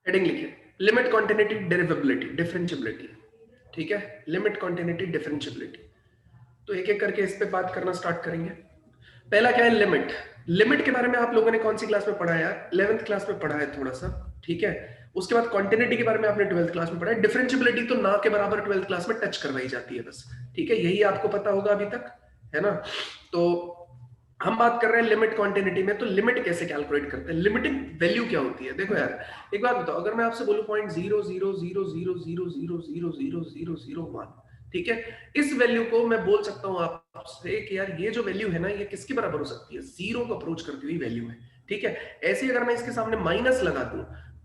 Heading लिखिए, limit continuity डेरिवेबिलिटी differentiability. ठीक है, लिमिट कॉन्टिन्यूटी डिफरेंशिएबिलिटी। तो एक एक करके इस पे बात करना स्टार्ट करेंगे। पहला क्या है, लिमिट। लिमिट के बारे में आप लोगों ने कौन सी क्लास में पढ़ा है यार? 11th क्लास में पढ़ा है थोड़ा सा, ठीक है। उसके बाद कॉन्टिन्यूटी के बारे में आपने 12th क्लास में पढ़ा है। डिफरेंशिएबिलिटी तो ना के बराबर 12th क्लास में टच करवाई जाती है बस, ठीक है, यही आपको पता होगा अभी तक, है ना। तो हम बात कर रहे हैं लिमिट कॉन्टिन्यूटी में। तो लिमिट कैसे कैलकुलेट करते हैं, लिमिटिंग वैल्यू क्या होती है? देखो यार, एक बात बताओ, अगर मैं आपसे बोलूं 0.00000000001, ठीक है, इस वैल्यू को मैं बोल सकता हूं आपसे कि यार ये जो वैल्यू है ना, ये किसके बराबर हो सकती है? जीरो को अप्रोच करती हुई वैल्यू है, ठीक है। ऐसे ही अगर मैं इसके सामने माइनस लगा दूं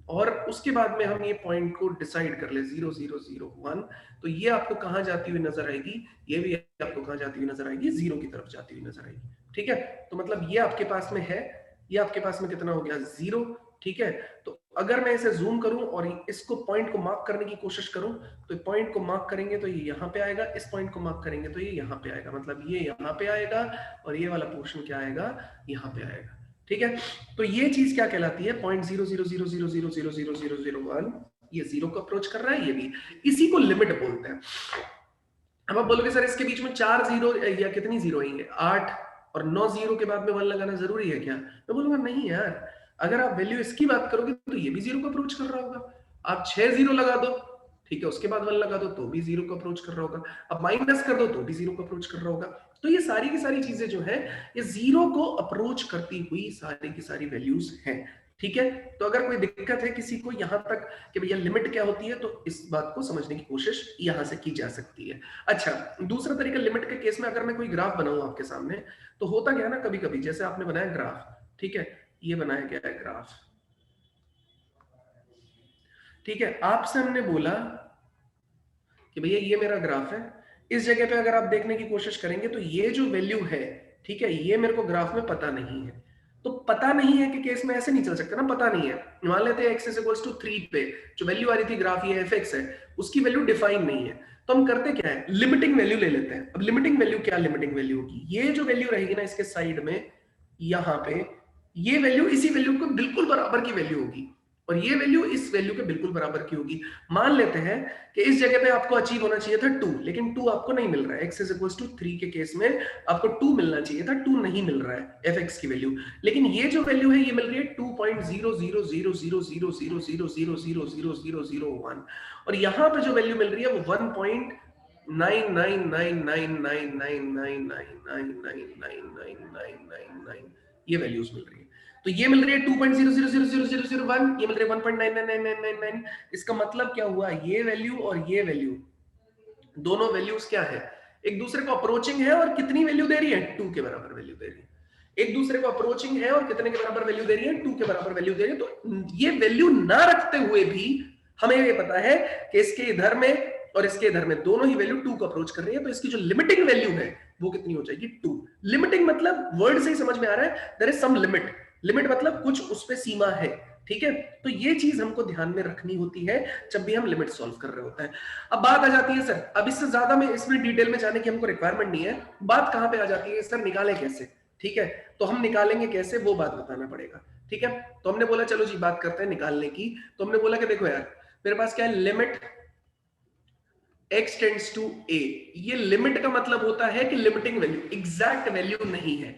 और उसके बाद में हम ये पॉइंट को डिसाइड कर ले 0.001, तो ये आपको कहां जाती हुई नजर आएगी? ये भी आपको कहां जाती हुई नजर आएगी? जीरो की तरफ जाती हुई नजर आएगी, ठीक है। तो मतलब ये आपके पास में है, ये आपके पास में कितना हो गया? जीरो, ठीक है। तो अगर मैं इसे जूम करूं और इसको पॉइंट को मार्क करने की कोशिश करूं, तो पॉइंट को मार्क करेंगे तो ये यहां पे आएगा, इस पॉइंट को मार्क करेंगे तो ये यहां पे आएगा, मतलब ये यहां पे आएगा और ये वाला पोर्शन क्या आएगा? यहां पे आएगा, ठीक है। तो ये चीज क्या कहलाती है? 0.000000001, ये जीरो को अप्रोच कर रहा है, ये भी, इसी को लिमिट बोलते हैं। अब आप बोलोगे सर इसके बीच में 4 जीरो या कितनी जीरो आएंगे? 8, और 9 जीरो के बाद में 1 लगाना जरूरी है क्या? मैं बोलूंगा नहीं यार, अगर आप वैल्यू इसकी बात करोगे तो ये भी जीरो को अप्रोच कर रहा होगा। आप 6 जीरो लगा दो, ठीक है, उसके बाद 1 लगा दो तो भी जीरो को अप्रोच कर रहा होगा। अब माइनस कर दो तो भी जीरो को अप्रोच कर रहा होगा। तो ये सारी की सारी चीजें जो है, ये जीरो को अप्रोच करती हुई सारी की सारी वैल्यूज हैं, ठीक है। तो अगर कोई दिक्कत है किसी को यहां तक कि भैया लिमिट क्या होती है, तो इस बात को समझने की कोशिश यहां से की जा सकती है। अच्छा, दूसरा तरीका लिमिट के केस में, अगर मैं कोई ग्राफ बनाऊं आपके सामने, तो होता क्या है ना, कभी कभी जैसे आपने बनाया ग्राफ, ठीक है, ये बनाया गया है ग्राफ, ठीक है, आपसे हमने बोला कि भैया ये मेरा ग्राफ है, इस जगह पे अगर आप देखने की कोशिश करेंगे तो ये जो वैल्यू है, ठीक है, ये मेरे को ग्राफ में पता नहीं है। तो पता नहीं है कि केस में ऐसे नहीं चल सकता ना, पता नहीं है, मान लेते हैं x इज इक्वल्स टू 3 पे जो वैल्यू आ रही थी ग्राफ, ये fx है, उसकी वैल्यू डिफाइन नहीं है। तो हम करते क्या है, लिमिटिंग वैल्यू ले लेते हैं। अब लिमिटिंग वैल्यू क्या, लिमिटिंग वैल्यू होगी ये जो वैल्यू रहेगी ना इसके साइड में, यहां पे, ये वैल्यू इसी वैल्यू को बिल्कुल बराबर की वैल्यू होगी, और ये वैल्यू इस वैल्यू के बिल्कुल बराबर की होगी। मान लेते हैं कि इस जगह पे आपको अचीव होना चाहिए था 2, लेकिन 2 आपको नहीं मिल रहा है। x इज इक्वल्स टू 3 के केस में आपको 2 मिलना चाहिए था, 2 नहीं मिल रहा है fx की वैल्यू। लेकिन ये जो वैल्यू है ये मिल रही है 2.0000000000001, और यहां पे जो वैल्यू मिल रही है वो 1.99999999999999 ये वैल्यूज मिल रही है। तो ये मिल रही है 2.0000001, ये मिल रही है 1.99999। इसका मतलब क्या हुआ, ये वैल्यू और ये वैल्यू, दोनों वैल्यूज क्या है, एक दूसरे को अप्रोचिंग है, और कितनी वैल्यू दे रही है? 2 के बराबर वैल्यू दे रही है। एक दूसरे को अप्रोचिंग है और कितने के बराबर वैल्यू दे रही है? 2 के बराबर वैल्यू दे रही है। तो ये वैल्यू ना रखते हुए भी हमें ये पता है कि इसके इधर में और इसके इधर में दोनों ही वैल्यू 2 को अप्रोच कर रही है, तो इसकी जो लिमिटिंग वैल्यू है वो कितनी हो जाएगी? 2। लिमिटिंग मतलब वर्ड से ही समझ में आ रहा है, there is some limit. Limit मतलब कुछ उस पे सीमा है, ठीक है। तो ये चीज हमको ध्यान में रखनी होती है जब भी हम लिमिट सॉल्व कर रहे होते हैं। अब बात आ जाती है सर, अब इससे ज्यादा में इसमें डिटेल में जाने की हमको रिक्वायरमेंट नहीं है, बात कहां पे आ जाती है सर, निकालें कैसे, ठीक है। तो हम निकालेंगे कैसे वो बात बताना पड़ेगा, ठीक है। तो हमने बोला चलो जी बात करते हैं निकालने की। तो हमने बोला कि देखो यार, मेरे पास क्या है, limit x tends to a। ये लिमिट का मतलब होता है कि लिमिटिंग वैल्यू, एग्जैक्ट वैल्यू नहीं है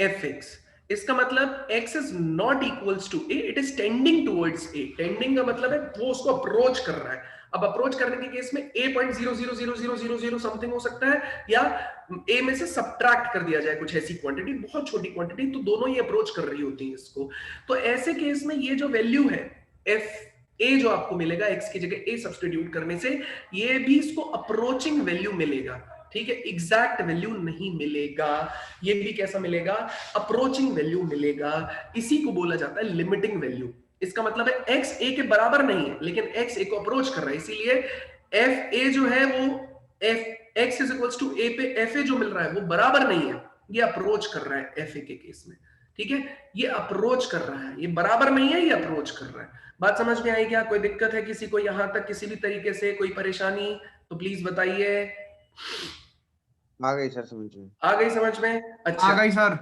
fx। इसका मतलब x is not equals to a, it is tending towards a। Tending का मतलब है वो उसको अप्रोच कर रहा है। अब अप्रोच करने के केस में a.0000000 समथिंग हो सकता है, या a में से सब्ट्रैक्ट कर दिया जाए कुछ ऐसी क्वांटिटी, बहुत छोटी क्वांटिटी, तो दोनों ही अप्रोच कर रही होती है इसको। तो ऐसे केस में ये जो वैल्यू है f a जो आपको मिलेगा x की जगह a सब्स्टिट्यूट करने से, ये भी इसको अप्रोचिंग वैल्यू मिलेगा, ठीक है, एग्जैक्ट वैल्यू नहीं मिलेगा। ये भी कैसा मिलेगा? अप्रोचिंग वैल्यू मिलेगा। इसी को बोला जाता है लिमिटिंग वैल्यू। इसका मतलब है x a के बराबर नहीं है, लेकिन x a को अप्रोच कर रहा है, इसीलिए f a जो है वो f x is equals to a पे f a जो मिल रहा है वो बराबर नहीं है, ये अप्रोच कर रहा है f a के केस में, ठीक है। ये अप्रोच कर रहा है, ये बराबर नहीं है, ये अप्रोच कर रहा है। बात समझ में आई क्या? कोई दिक्कत है किसी को यहां तक, किसी भी तरीके से कोई परेशानी तो प्लीज बताइए। आ गई सर समझ में। आ गई समझ में? अच्छा, आ गई सर।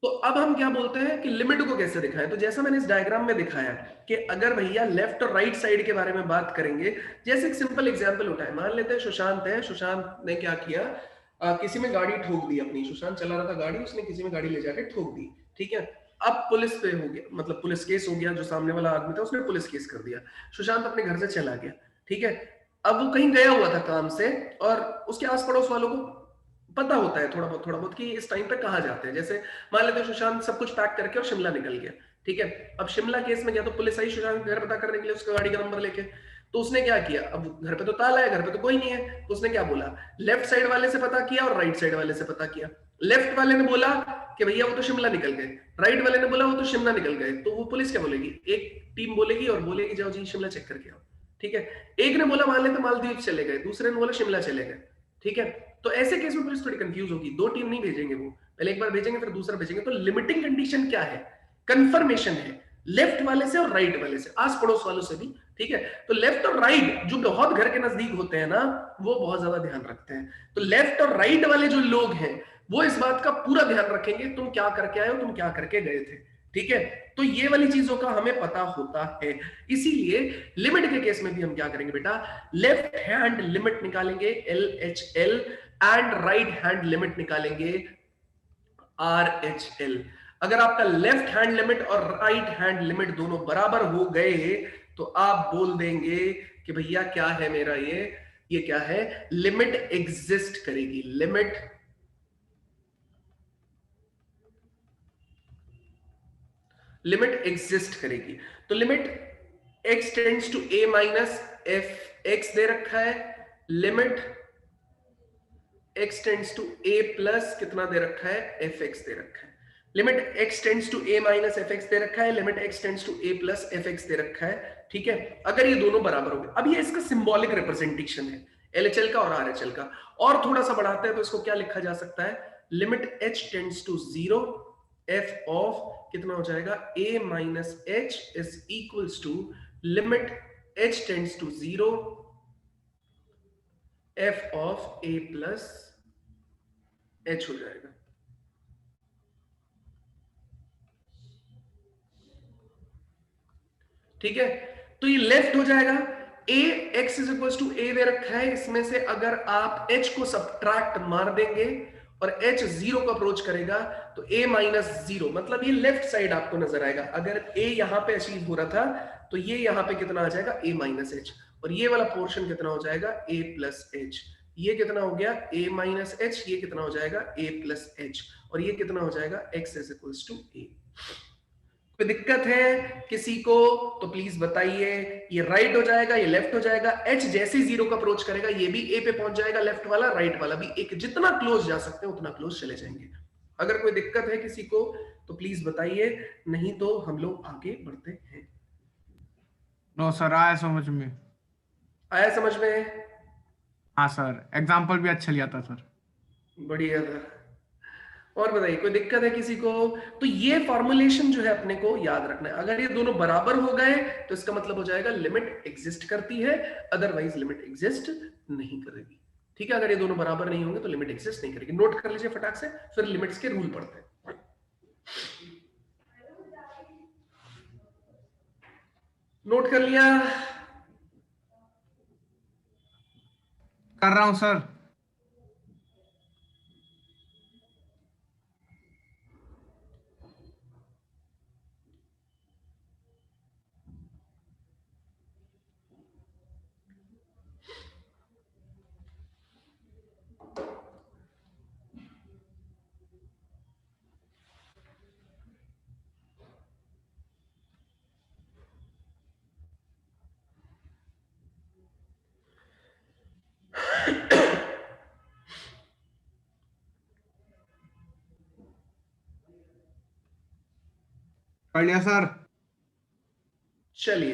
तो अब हम क्या बोलते हैं कि लिमिट को कैसे दिखाएं। तो जैसा मैंने इस डायग्राम में दिखाया कि अगर भैया लेफ्ट और राइट साइड के बारे में बात करेंगे, जैसे एक सिंपल एग्जांपल उठाए, मान लेते हैं सुशांत है, सुशांत ने क्या किया, किसी में गाड़ी ठोक दी अपनी, सुशांत चला रहा था गाड़ी, उसने किसी में गाड़ी ले जाकर ठोक दी, ठीक है। अब पुलिस पे हो गया, मतलब पुलिस केस हो गया, जो सामने वाला आदमी था उसने पुलिस केस कर दिया, सुशांत अपने घर से चला गया, ठीक है। अब वो कहीं गया हुआ था काम से, और उसके आस पड़ोस वालों को पता होता है थोड़ा बहुत कि इस टाइम पे कहाँ जाते हैं। जैसे मान लेते हैं सुशांत सब कुछ पैक करके और शिमला निकल गया, ठीक है। अब शिमला केस में गया तो पुलिस आई सुशांत घर पता करने के लिए, उसका गाड़ी का नंबर लेके। तो उसने क्या किया, अब घर पे तो ताला है, घर पे तो कोई नहीं है, तो उसने क्या बोला, लेफ्ट साइड वाले से पता किया और राइट साइड वाले से पता किया। लेफ्ट वाले ने बोला कि भैया वो तो शिमला निकल गए, राइट वाले ने बोला वो तो शिमला निकल गए। तो वो पुलिस क्या बोलेगी, एक टीम बोलेगी और बोलेगी जाओ जी शिमला चेक करके आओ, ठीक है। एक ने बोला मान लेते मालदीव चले गए, दूसरे ने बोला शिमला चले गए, ठीक है। तो ऐसे केस में पुलिस थोड़ी कंफ्यूज होगी, दो टीम नहीं भेजेंगे, वो पहले एक बार भेजेंगे फिर दूसरा भेजेंगे। तो लिमिटिंग कंडीशन क्या है, कंफर्मेशन है, लेफ्ट वाले से और राइट वाले से, आस पड़ोस वालों से भी, ठीक है। तो लेफ्ट और राइट जो बहुत घर के नजदीक होते हैं ना, वो बहुत ज्यादा ध्यान रखते हैं। तो लेफ्ट और राइट वाले जो लोग हैं वो इस बात का पूरा ध्यान रखेंगे तुम क्या करके आए हो, तुम क्या करके गए थे, ठीक है। तो ये वाली चीजों का हमें पता होता है। इसीलिए लिमिट के केस में भी हम क्या करेंगे बेटा, लेफ्ट हैंड लिमिट निकालेंगे LHL and right hand limit निकालेंगे RHL। अगर आपका लेफ्ट हैंड लिमिट और राइट हैंड लिमिट दोनों बराबर हो गए तो आप बोल देंगे कि भैया क्या है मेरा ये क्या है, लिमिट एग्जिस्ट करेगी, लिमिट एग्जिस्ट करेगी। तो limit x tends to a minus f x दे रखा है, limit x tends to a plus कितना दे रखा है, एफ एक्स दे रखा है। Limit x tends to a minus f x दे रखा है, limit x tends to a plus f x दे रखा है, ठीक है। अगर ये दोनों बराबर हो गए, अब ये इसका सिंबॉलिक रिप्रेजेंटेशन है LHL का और RHL का। और थोड़ा सा बढ़ाते हैं तो इसको क्या लिखा जा सकता है, limit h tends to 0 f of कितना हो जाएगा, a minus h is equals to limit h tends to 0 f of a plus h हो जाएगा। ठीक है, तो ये लेफ्ट हो जाएगा, a x is equal to a दे रखा है, इसमें से अगर आप h को सब्ट्रैक्ट मार देंगे और h 0 को अप्रोच करेगा तो a माइनस 0, मतलब ये लेफ्ट साइड आपको नजर आएगा। अगर a यहां पे अचीव हो रहा था तो ये यहां पे कितना आ जाएगा, a माइनस h, और ये वाला पोर्शन कितना हो जाएगा, a प्लस h। ये कितना हो गया, a माइनस h, ये कितना हो जाएगा, a प्लस h, और ये कितना हो जाएगा, x is equal to a। कोई दिक्कत है किसी को तो प्लीज बताइए। ये राइट हो जाएगा, ये लेफ्ट हो जाएगा, h जैसे 0 का अप्रोच करेगा ये भी a पे पहुंच जाएगा, लेफ्ट वाला राइट वाला भी, एक जितना क्लोज जा सकते हैं उतना क्लोज चले जाएंगे। अगर कोई दिक्कत है किसी को तो प्लीज बताइए, नहीं तो हम लोग आगे बढ़ते हैं। नो सर, आया समझ में। आया समझ में? हाँ सर, एग्जाम्पल भी अच्छा लिया था सर। बढ़िया था। और बताइए कोई दिक्कत है किसी को? तो ये फॉर्मुलेशन जो है अपने को याद रखना है। अगर ये दोनों बराबर हो गए तो इसका मतलब हो जाएगा लिमिट एग्जिस्ट करती है, अदरवाइज लिमिट एग्जिस्ट नहीं करेगी। ठीक है, अगर ये दोनों बराबर नहीं होंगे तो लिमिट एग्जिस्ट नहीं करेगी। नोट कर लीजिए फटाक से, फिर लिमिट्स के रूल पढ़ते हैं। नोट कर लिया? कर रहा हूं सर। कर लिया सर। चलिए,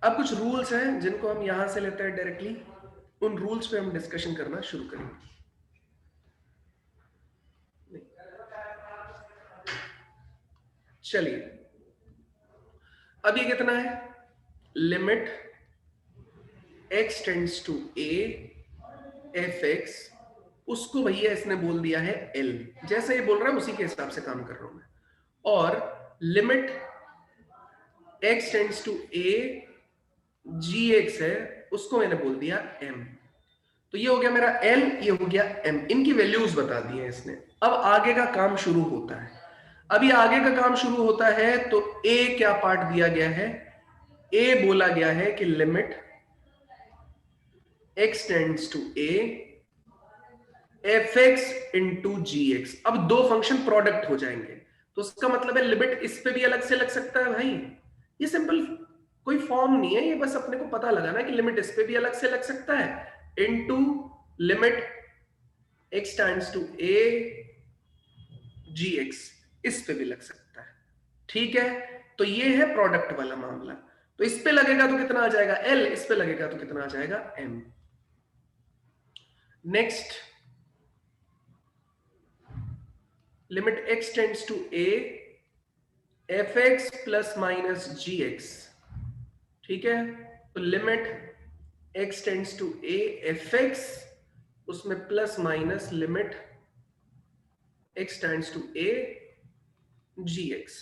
अब कुछ रूल्स हैं जिनको हम यहां से लेते हैं डायरेक्टली, उन रूल्स पे हम डिस्कशन करना शुरू करेंगे। चलिए, अब ये कितना है, limit x tends to a f x, उसको भैया इसने बोल दिया है l, जैसे ये बोल रहा है उसी के हिसाब से काम कर रहा हूं मैं। और limit x tends to a gx है, उसको मैंने बोल दिया m। तो ये हो गया मेरा l, ये हो गया m, इनकी वैल्यूज बता दी है इसने। अब आगे का काम शुरू होता है। अभी आगे का काम शुरू होता है तो a क्या पार्ट दिया गया है, a बोला गया है कि limit x tends to a fx into gx। अब दो फंक्शन प्रोडक्ट हो जाएंगे, तो उसका मतलब है लिमिट इस पे भी अलग से लग सकता है भाई। ये सिंपल कोई फॉर्म नहीं है, ये बस अपने को पता लगाना कि लिमिट इस पे भी अलग से लग सकता है into limit x tends to a gx, इस पे भी लग सकता है। ठीक है, तो ये है प्रोडक्ट वाला मामला। तो इस पे लगेगा तो कितना आ जाएगा l, इस पे लगेगा तो कितना आ जाएगा m। Next, limit x tends to a fx plus minus gx। ठीक है, तो limit x tends to a fx, उसमें plus minus limit x tends to a gx।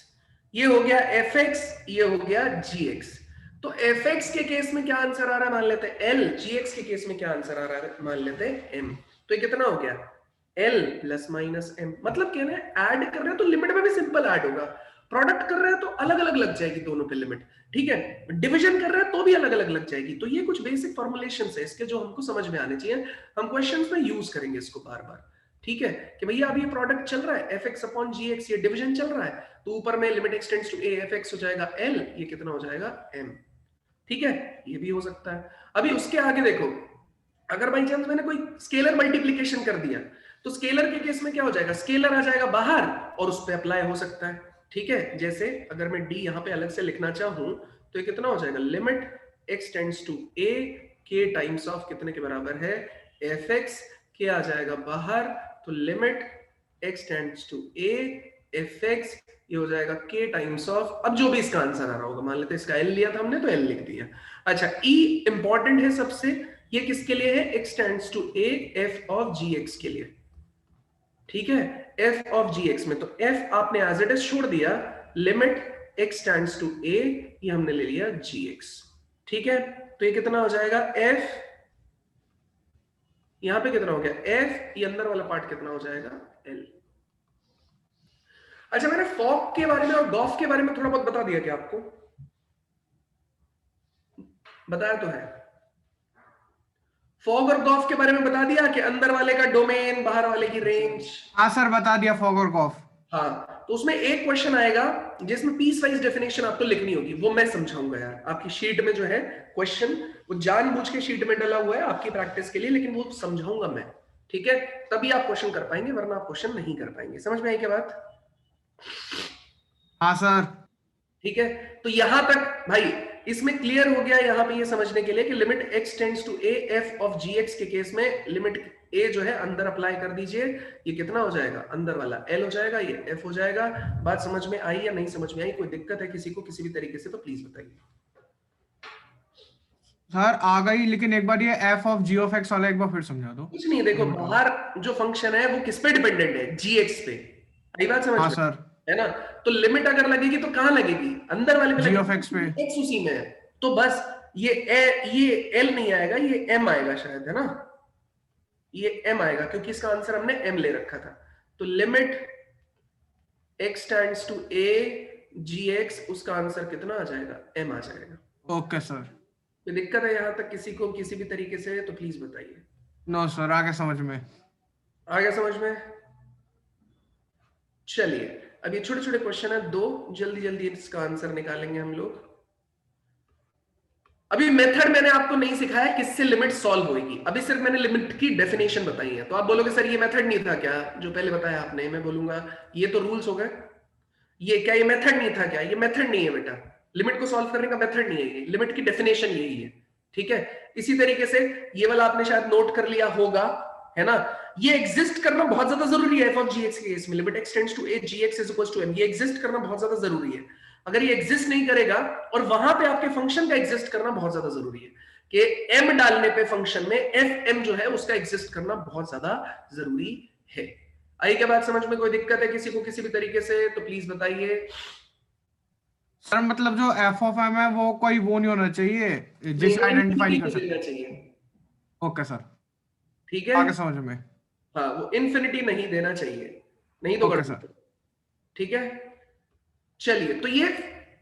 ये हो गया fx, ये हो गया gx। तो fx के केस में क्या आंसर आ रहा है मान लेते हैं l, gx के केस में क्या आंसर आ रहा है मान लेते हैं m। तो ये कितना हो गया l प्लस माइनस m। मतलब क्या है, ऐड कर रहे हैं तो लिमिट में भी सिंपल ऐड होगा, प्रोडक्ट कर रहे हैं तो अलग अलग लग जाएगी दोनों पे लिमिट। ठीक है, डिवीजन कर रहे हैं तो भी अलग अलग लग जाएगी। तो ये कुछ बेसिक फॉर्मुलेशंस है इसके जो हमको समझ में आने चाहिए, हम क्वेश्चंस में यूज करेंगे इसको बार बार। ठीक है, कि भैया अभी ये प्रोडक्ट चल रहा है fx अपॉन gx, ये डिवीजन चल रहा है, तो ऊपर में limit x tends to a fx हो जाएगा l, ये कितना हो जाएगा m। ठीक है, ये भी हो सकता है। अभी उसके आगे देखो, अगर बाई चांस मैंने कोई स्केलर मल्टीप्लीकेशन कर दिया तो स्केलर के केस में क्या हो जाएगा, स्केलर आ जाएगा बाहर और उस पर अप्लाई हो सकता है। ठीक है, जैसे अगर मैं d यहां पे अलग से लिखना चाहूं तो ये कितना हो जाएगा, limit x tends to a k times of कितने के बराबर है fx, के आ जाएगा बाहर, तो limit x tends to a fx, ये हो जाएगा k टाइम्स ऑफ, अब जो भी इसका आंसर आ रहा होगा, मान लेते हैं इसका l लिया था हमने तो l लिख दिया। अच्छा, e इंपॉर्टेंट है सबसे, ये किसके लिए है, x tends to a f of gx के लिए। ठीक है, f ऑफ gx में, तो f आपने एज इट इज छोड़ दिया, limit x tends to a, ये हमने ले लिया gx। ठीक है, तो ये कितना हो जाएगा f, यहां पे कितना हो गया f, ये अंदर वाला पार्ट कितना हो जाएगा l। अच्छा, मैंने फॉग के बारे में और गॉफ के बारे में थोड़ा बहुत बता दिया क्या आपको, बताया तो है। फॉग और गॉफ के बारे में बता दिया कि अंदर वाले का डोमेन, बाहर वाले की रेंज। हाँ सर, बता दिया फॉग और गॉफ। हाँ, तो उसमें एक क्वेश्चन आएगा जिसमें पीस वाइज डेफिनेशन आपको लिखनी होगी, वो मैं समझाऊंगा यार आपकी शीट में जो है क्वेश्चन, वो जानबूझ के शीट में डला हुआ है आपकी प्रैक्टिस के लिए, लेकिन वो समझाऊंगा मैं। ठीक है, तभी आप क्वेश्चन कर पाएंगे, वरना आप क्वेश्चन नहीं कर पाएंगे। समझ में आई क्या बात? हाँ सर। ठीक है, तो यहां तक भाई इसमें क्लियर हो गया, यहां पे ये समझने के लिए कि limit x tends to a f of gx के केस में लिमिट a जो है अंदर अप्लाई कर दीजिए, ये कितना हो जाएगा, अंदर वाला l हो जाएगा, ये f हो जाएगा। बात समझ में आई या नहीं समझ में आई, कोई दिक्कत है किसी को किसी भी तरीके से तो प्लीज बताइए। सर आ गई, लेकिन एक बार ये f of g of x वाला एक बार फिर समझा दो। कुछ नहीं, देखो बाहर जो फंक्शन है वो किस पे डिपेंडेंट है, gx पे। आई बात समझ हाँ में, सर, है ना? तो लिमिट अगर लगेगी तो कहां लगेगी, अंदर वाले पे g लगेगी, ऑफ x पे। x उसी में है, तो बस ये l नहीं आएगा, ये m आएगा शायद, है ना? ये m आएगा क्योंकि इसका आंसर हमने m ले रखा था। तो limit x tends to a gx, उसका आंसर कितना आ जाएगा, m आ जाएगा। Okay sir. कोई दिक्कत है यहां तक किसी को किसी भी तरीके से, तो प्लीज बताइए। नो सर, आगे समझ में। आ गया समझ में? चलिए, अब ये छोटे छोटे क्वेश्चन है दो, जल्दी जल्दी इसका आंसर निकालेंगे हम लोग। अभी मेथड मैंने आपको नहीं सिखाया किससे लिमिट सॉल्व होगी, अभी सिर्फ मैंने लिमिट की डेफिनेशन बताई है। तो आप बोलोगे सर ये मेथड नहीं था क्या जो पहले बताया आपने? मैं बोलूंगा ये तो रूल्स हो गए, ये क्या ये मेथड नहीं था क्या? ये मेथड नहीं है बेटा, लिमिट को सॉल्व करने का मेथड नहीं है, ये लिमिट की डेफिनेशन यही है। ठीक है, इसी तरीके से ये वाला आपने शायद नोट कर लिया होगा, है ना? ये एग्जिस्ट करना बहुत ज्यादा जरूरी है f ऑफ gx के केस में, limit x tends to a gx is equals to m, ये एग्जिस्ट करना बहुत ज्यादा जरूरी है। अगर ये एग्जिस्ट नहीं करेगा, और वहां पे आपके फंक्शन का एग्जिस्ट करना बहुत ज्यादा जरूरी है कि m डालने पे फंक्शन में fm जो है उसका एग्जिस्ट करना बहुत ज्यादा जरूरी है। आई क्या बात समझ में? कोई दिक्कत है किसी को किसी भी तरीके से तो प्लीज बताइए। सर मतलब जो एफ ऑफ एम है वो कोई वो नहीं होना चाहिए नहीं, जिसे वो आइडेंटिफाई इंफिनिटी नहीं कर नहीं सकते। देना चाहिए। ओके सर, ठीक है, आगे समझ में। हाँ वो इंफिनिटी नहीं देना चाहिए, नहीं तो ओके गड़बड़। सर। ठीक है, चलिए तो ये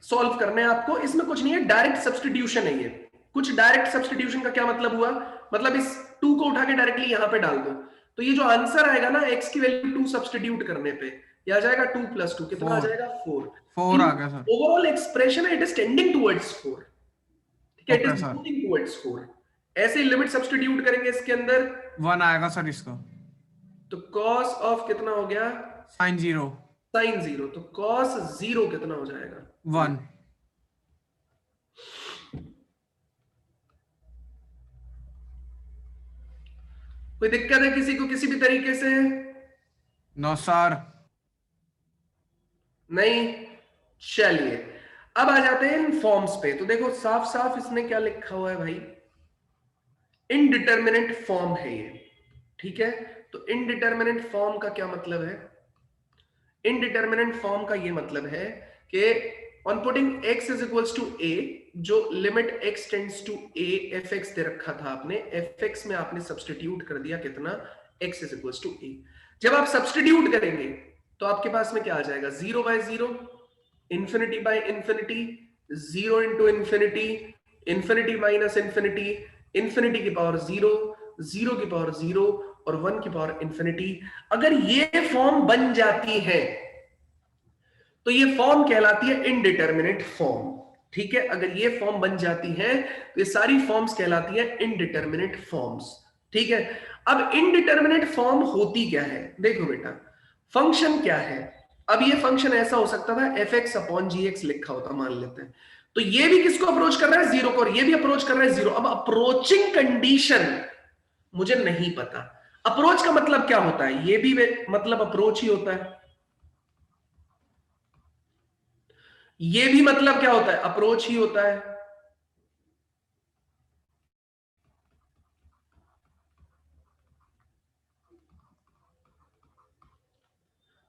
सॉल्व करने हैं आपको। इसमें कुछ नहीं है, डायरेक्ट सब्स्टिट्यूशन है ये। कुछ डायरेक्ट सब्स्टिट्यूशन का क्या मतलब हुआ? मतलब इस 2 को उठा के डायरेक्टली यहां पे डाल दो, तो ये जो आंसर आएगा ना x की वैल्यू 2 सब्स्टिट्यूट करने पे, ये आ जाएगा 2 + 2 कितना आ 4। जाएगा 4। 4 आ गया सर। ओवरऑल एक्सप्रेशन है, इट इज टेंडिंग टुवर्ड्स 4। ठीक है, it okay is sir. Moving towards 4। ऐसे लिमिट सब्स्टिट्यूट करेंगे इसके अंदर, 1 आएगा सर इसका। तो cos ऑफ कितना हो गया? साइन 0। sin 0, तो cos 0 कितना हो जाएगा? 1। कोई दिक्कत है किसी को किसी भी तरीके से? No sir. नहीं, चलिए अब आ जाते हैं इन फॉर्म्स पे। तो देखो साफ साफ इसने क्या लिखा हुआ है भाई, इनडिटर्मिनेट फॉर्म है ये। ठीक है, तो इनडिटर्मिनेट फॉर्म का क्या मतलब है? इनडिटर्मिनेट फॉर्म का ये मतलब है कि on putting x is equals to a, जो limit x tends to a fx दे रखा था आपने, fx में आपने सब्स्टिट्यूट कर दिया कितना, x is equals to a। जब आप सब्स्टिट्यूट करेंगे तो आपके पास में क्या आ जाएगा? 0/0, infinity by infinity, 0 into infinity, infinity minus infinity, infinity की पावर 0, 0 की पावर 0 और 1 की पावर इंफिनिटी। अगर ये फॉर्म बन जाती है तो ये फॉर्म कहलाती है इनडिटर्मिनेट फॉर्म। ठीक है, अगर ये फॉर्म बन जाती है तो ये सारी फॉर्म्स कहलाती है इनडिटर्मिनेट फॉर्म्स। ठीक है, अब इनडिटर्मिनेट फॉर्म होती क्या है? देखो बेटा, फंक्शन क्या है? अब ये फंक्शन ऐसा हो सकता था fx/gx लिखा होता, मान लेते हैं। तो ये भी किसको अप्रोच कर रहा है? 0 को, और ये भी अप्रोच कर रहा है 0। अब अप्रोचिंग कंडीशन मुझे नहीं पता। अप्रोच का मतलब क्या होता है? ये भी मतलब अप्रोच ही होता है, ये भी मतलब क्या होता है? अप्रोच ही होता है।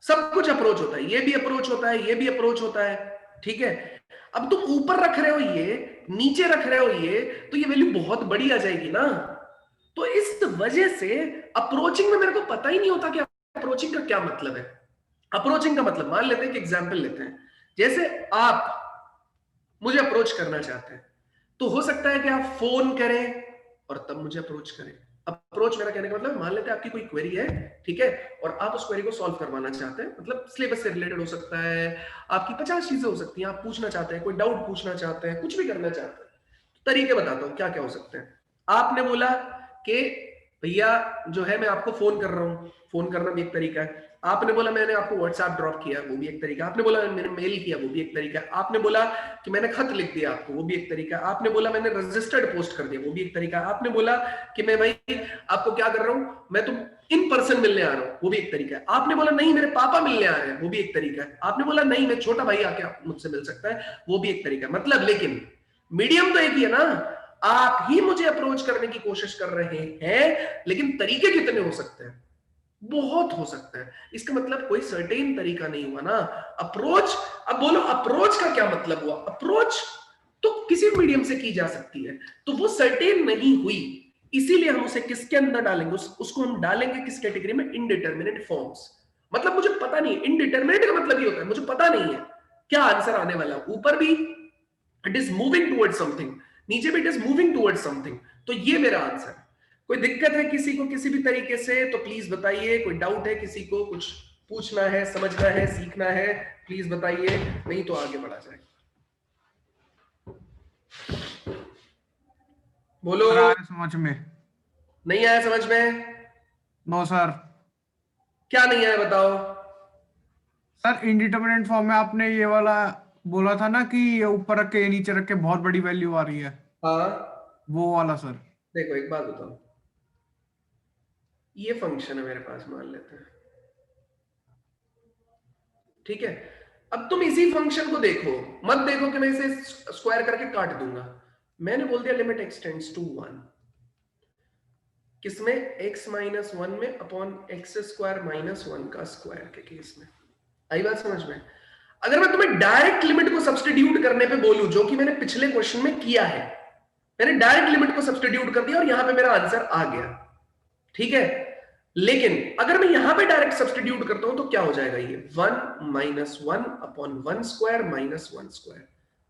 सब कुछ अप्रोच होता है, ये भी अप्रोच होता है, ये भी अप्रोच होता है। ठीक है, अब तुम ऊपर रख रहे हो ये, नीचे रख रहे हो ये, तो ये वैल्यू बहुत बड़ी आ जाएगी ना। तो इस वजह से अप्रोचिंग में मेरे को पता ही नहीं होता कि अप्रोचिंग का क्या मतलब है। अप्रोचिंग का मतलब, मान लेते हैं कि एग्जाम्पल लेते हैं, जैसे आप मुझे अप्रोच करना चाहते हैं, तो हो सकता है कि आप फोन करें और तब मुझे अप्रोच करें। अप्रोच मेरा कहने का मतलब, मान लेते हैं आपकी कोई क्वेरी है, ठीक है, और आप उस क्वेरी को सॉल्व करवाना चाहते हैं, मतलब सिलेबस से रिलेटेड हो सकता है, आपकी 50 चीजें हो सकती हैं, आप पूछना चाहते हैं, कोई डाउट पूछना चाहते हैं, कुछ भी करना चाहते हैं। तरीके बताता हूं क्या क्या हो सकते हैं। आपने बोला कि भैया जो है मैं आपको फोन कर रहा हूं, फोन करना भी एक तरीका है। आपने बोला मैंने आपको व्हाट्सएप ड्रॉप किया, वो भी एक तरीका है। आपने बोला मैंने मेल किया, वो भी एक तरीका है। आपने बोला कि मैंने खत लिख दिया आपको, वो भी एक तरीका है। आपने बोला मैंने रजिस्टर्ड पोस्ट कर दिया, वो भी एक तरीका है। आपने बोला कि मैं भाई आपको क्या कर रहा हूं, मैं तुम इन पर्सन मिलने आ रहा हूं, वो भी एक तरीका है। आपने बोला नहीं मेरे पापा मिलने आ रहे हैं, वो भी एक तरीका है। आपने बोला नहीं मैं छोटा भाई आके मुझसे मिल सकता है, वो भी एक तरीका है। मतलब लेकिन मीडियम तो एक ही है ना, आप ही मुझे अप्रोच करने की कोशिश कर रहे हैं, लेकिन तरीके कितने हो सकते हैं? बहुत हो सकता है। इसका मतलब कोई सर्टेन तरीका नहीं हुआ ना अप्रोच। अब बोलो अप्रोच का क्या मतलब हुआ? अप्रोच तो किसी मीडियम से की जा सकती है, तो वो सर्टेन नहीं हुई, इसीलिए हम उसे किसके अंदर डालेंगे? उसको हम डालेंगे किस कैटेगरी में? Indeterminate forms. मतलब मुझे पता नहीं, इनडिटर्मिनेट का मतलब ये होता है मुझे पता नहीं है क्या आंसर आने वाला। ऊपर भी it is moving towards something, नीचे भी it is moving towards something. तो ये मेरा आंसर है। कोई दिक्कत है किसी को किसी भी तरीके से तो प्लीज बताइए। कोई डाउट है किसी को, कुछ पूछना है, समझना है, सीखना है, प्लीज बताइए, नहीं तो आगे बढ़ा जाए। बोलो। सर आया समझ में। नहीं आया समझ में? No sir. क्या नहीं आया बताओ। सर इंडिटरमिनेट फॉर्म में आपने ये वाला बोला था ना कि ये ऊपर रख के ये नीचे रख के बहुत बड़ी वैल्यू आ रही है, हाँ, वो वाला सर। देखो एक बात बताओ, ये फंक्शन है मेरे पास, मान लेते हैं, ठीक है। अब तुम इसी फंक्शन को देखो, मत देखो कि मैं इसे स्क्वायर करके काट दूंगा। मैंने बोल दिया लिमिट एक्सटेंड्स टू 1, किसमें? x माइनस वन में upon x square minus one का स्क्वायर के केस में। आई बात समझ में? अगर मैं तुम्हें डायरेक्ट लिमिट को सब्स्टिट्यूट करने पे बोलूं, जो कि मैंने पिछले क्वेश्चन में किया है, मैंने डायरेक्ट लिमिट को सब्स्टिट्यूट कर दिया और यहां पे मेरा आंसर आ गया, ठीक है। लेकिन अगर मैं यहां पे डायरेक्ट सब्स्टिट्यूट करता हूं तो क्या हो जाएगा? ये 1 minus one upon one square minus one square,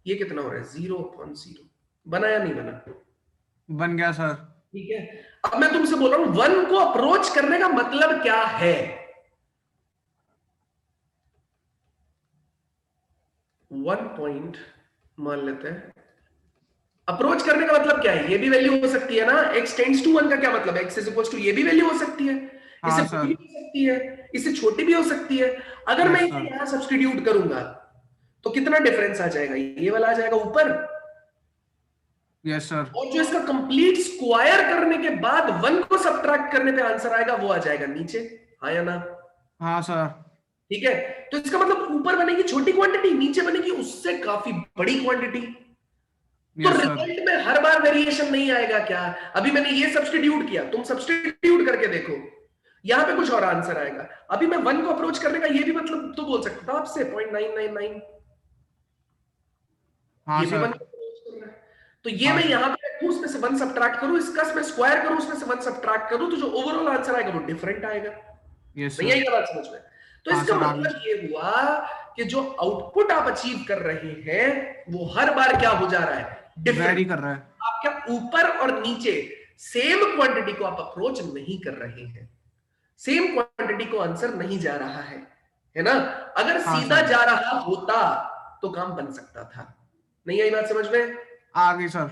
ये कितना हो रहा है? 0 अपॉन 0। बना या नहीं बना? बन गया सर। ठीक है। अब मैं तुमसे बोल रहा हूं वन को अप्रोच करने का मतलब क्या है? वन पॉइंट मान लेते हैं। अप्रोच करने का मतलब क्या है? ये भी वैल्यू हो सकती है ना, x टेंड्स टू 1 का क्या मतलब है? x इज इक्वल्स टू, ये भी वैल्यू हो सकती है, इससे हाँ बड़ी सर। भी हो सकती है, इससे छोटी भी हो सकती है। अगर मैं यस इसे सर। यहां सब्स्टिट्यूट करूंगा तो कितना डिफरेंस आ जाएगा? ये वाला आ जाएगा ऊपर, यस सर। और जो इसका कंप्लीट स्क्वायर करने के बाद वन को सब्ट्रैक्ट करने पे आंसर आएगा वो आ जाएगा नीचे। हाँ या ना? हाँ सर। ठीक है। तो इसका मतलब ऊपर बनेगी छोटी क्वांटिटी, नीचे बनेगी उससे काफी बड़ी क्वांटिटी। तो यस सर। रिजल्ट में हर बार वेरिएशन नहीं आएगा क्या? अभी मैंने ये सब्स्टिट्यूट किया, तुम सब्स्टिट्यूट करके देखो, यहां पे कुछ और आंसर आएगा। अभी मैं वन को अप्रोच करने का ये भी मतलब तो बोल सकता था आपसे 0.999, हाँ ये भी वन सर। को अप्रोच कर रहा है। तो ये हाँ मैं सर। यहां पे रखूं, उसमें से वन सब्ट्रैक्ट करूं, इसका मैं स्क्वायर करूं, उसमें से वन सब्ट्रैक्ट करूं, तो जो ओवरऑल आंसर आएगा वो डिफरेंट आएगा। यस नहीं सर। आएगा बात समझ में? तो हाँ इसका सर, आ गई। मतलब ये हुआ कि जो आउटपुट आप अचीव कर रहे हैं वो हर बार क्या हो जा रहा है? डिफरेंट। वेरी कर रहा है। आप क्या ऊपर और नीचे सेम क्वांटिटी को आप अप्रोच नहीं कर रहे हैं, सेम क्वांटिटी को आंसर नहीं जा रहा है ना? अगर हाँ सीधा सर। जा रहा होता तो काम बन सकता था। नहीं आई बात समझ में? आ गई सर।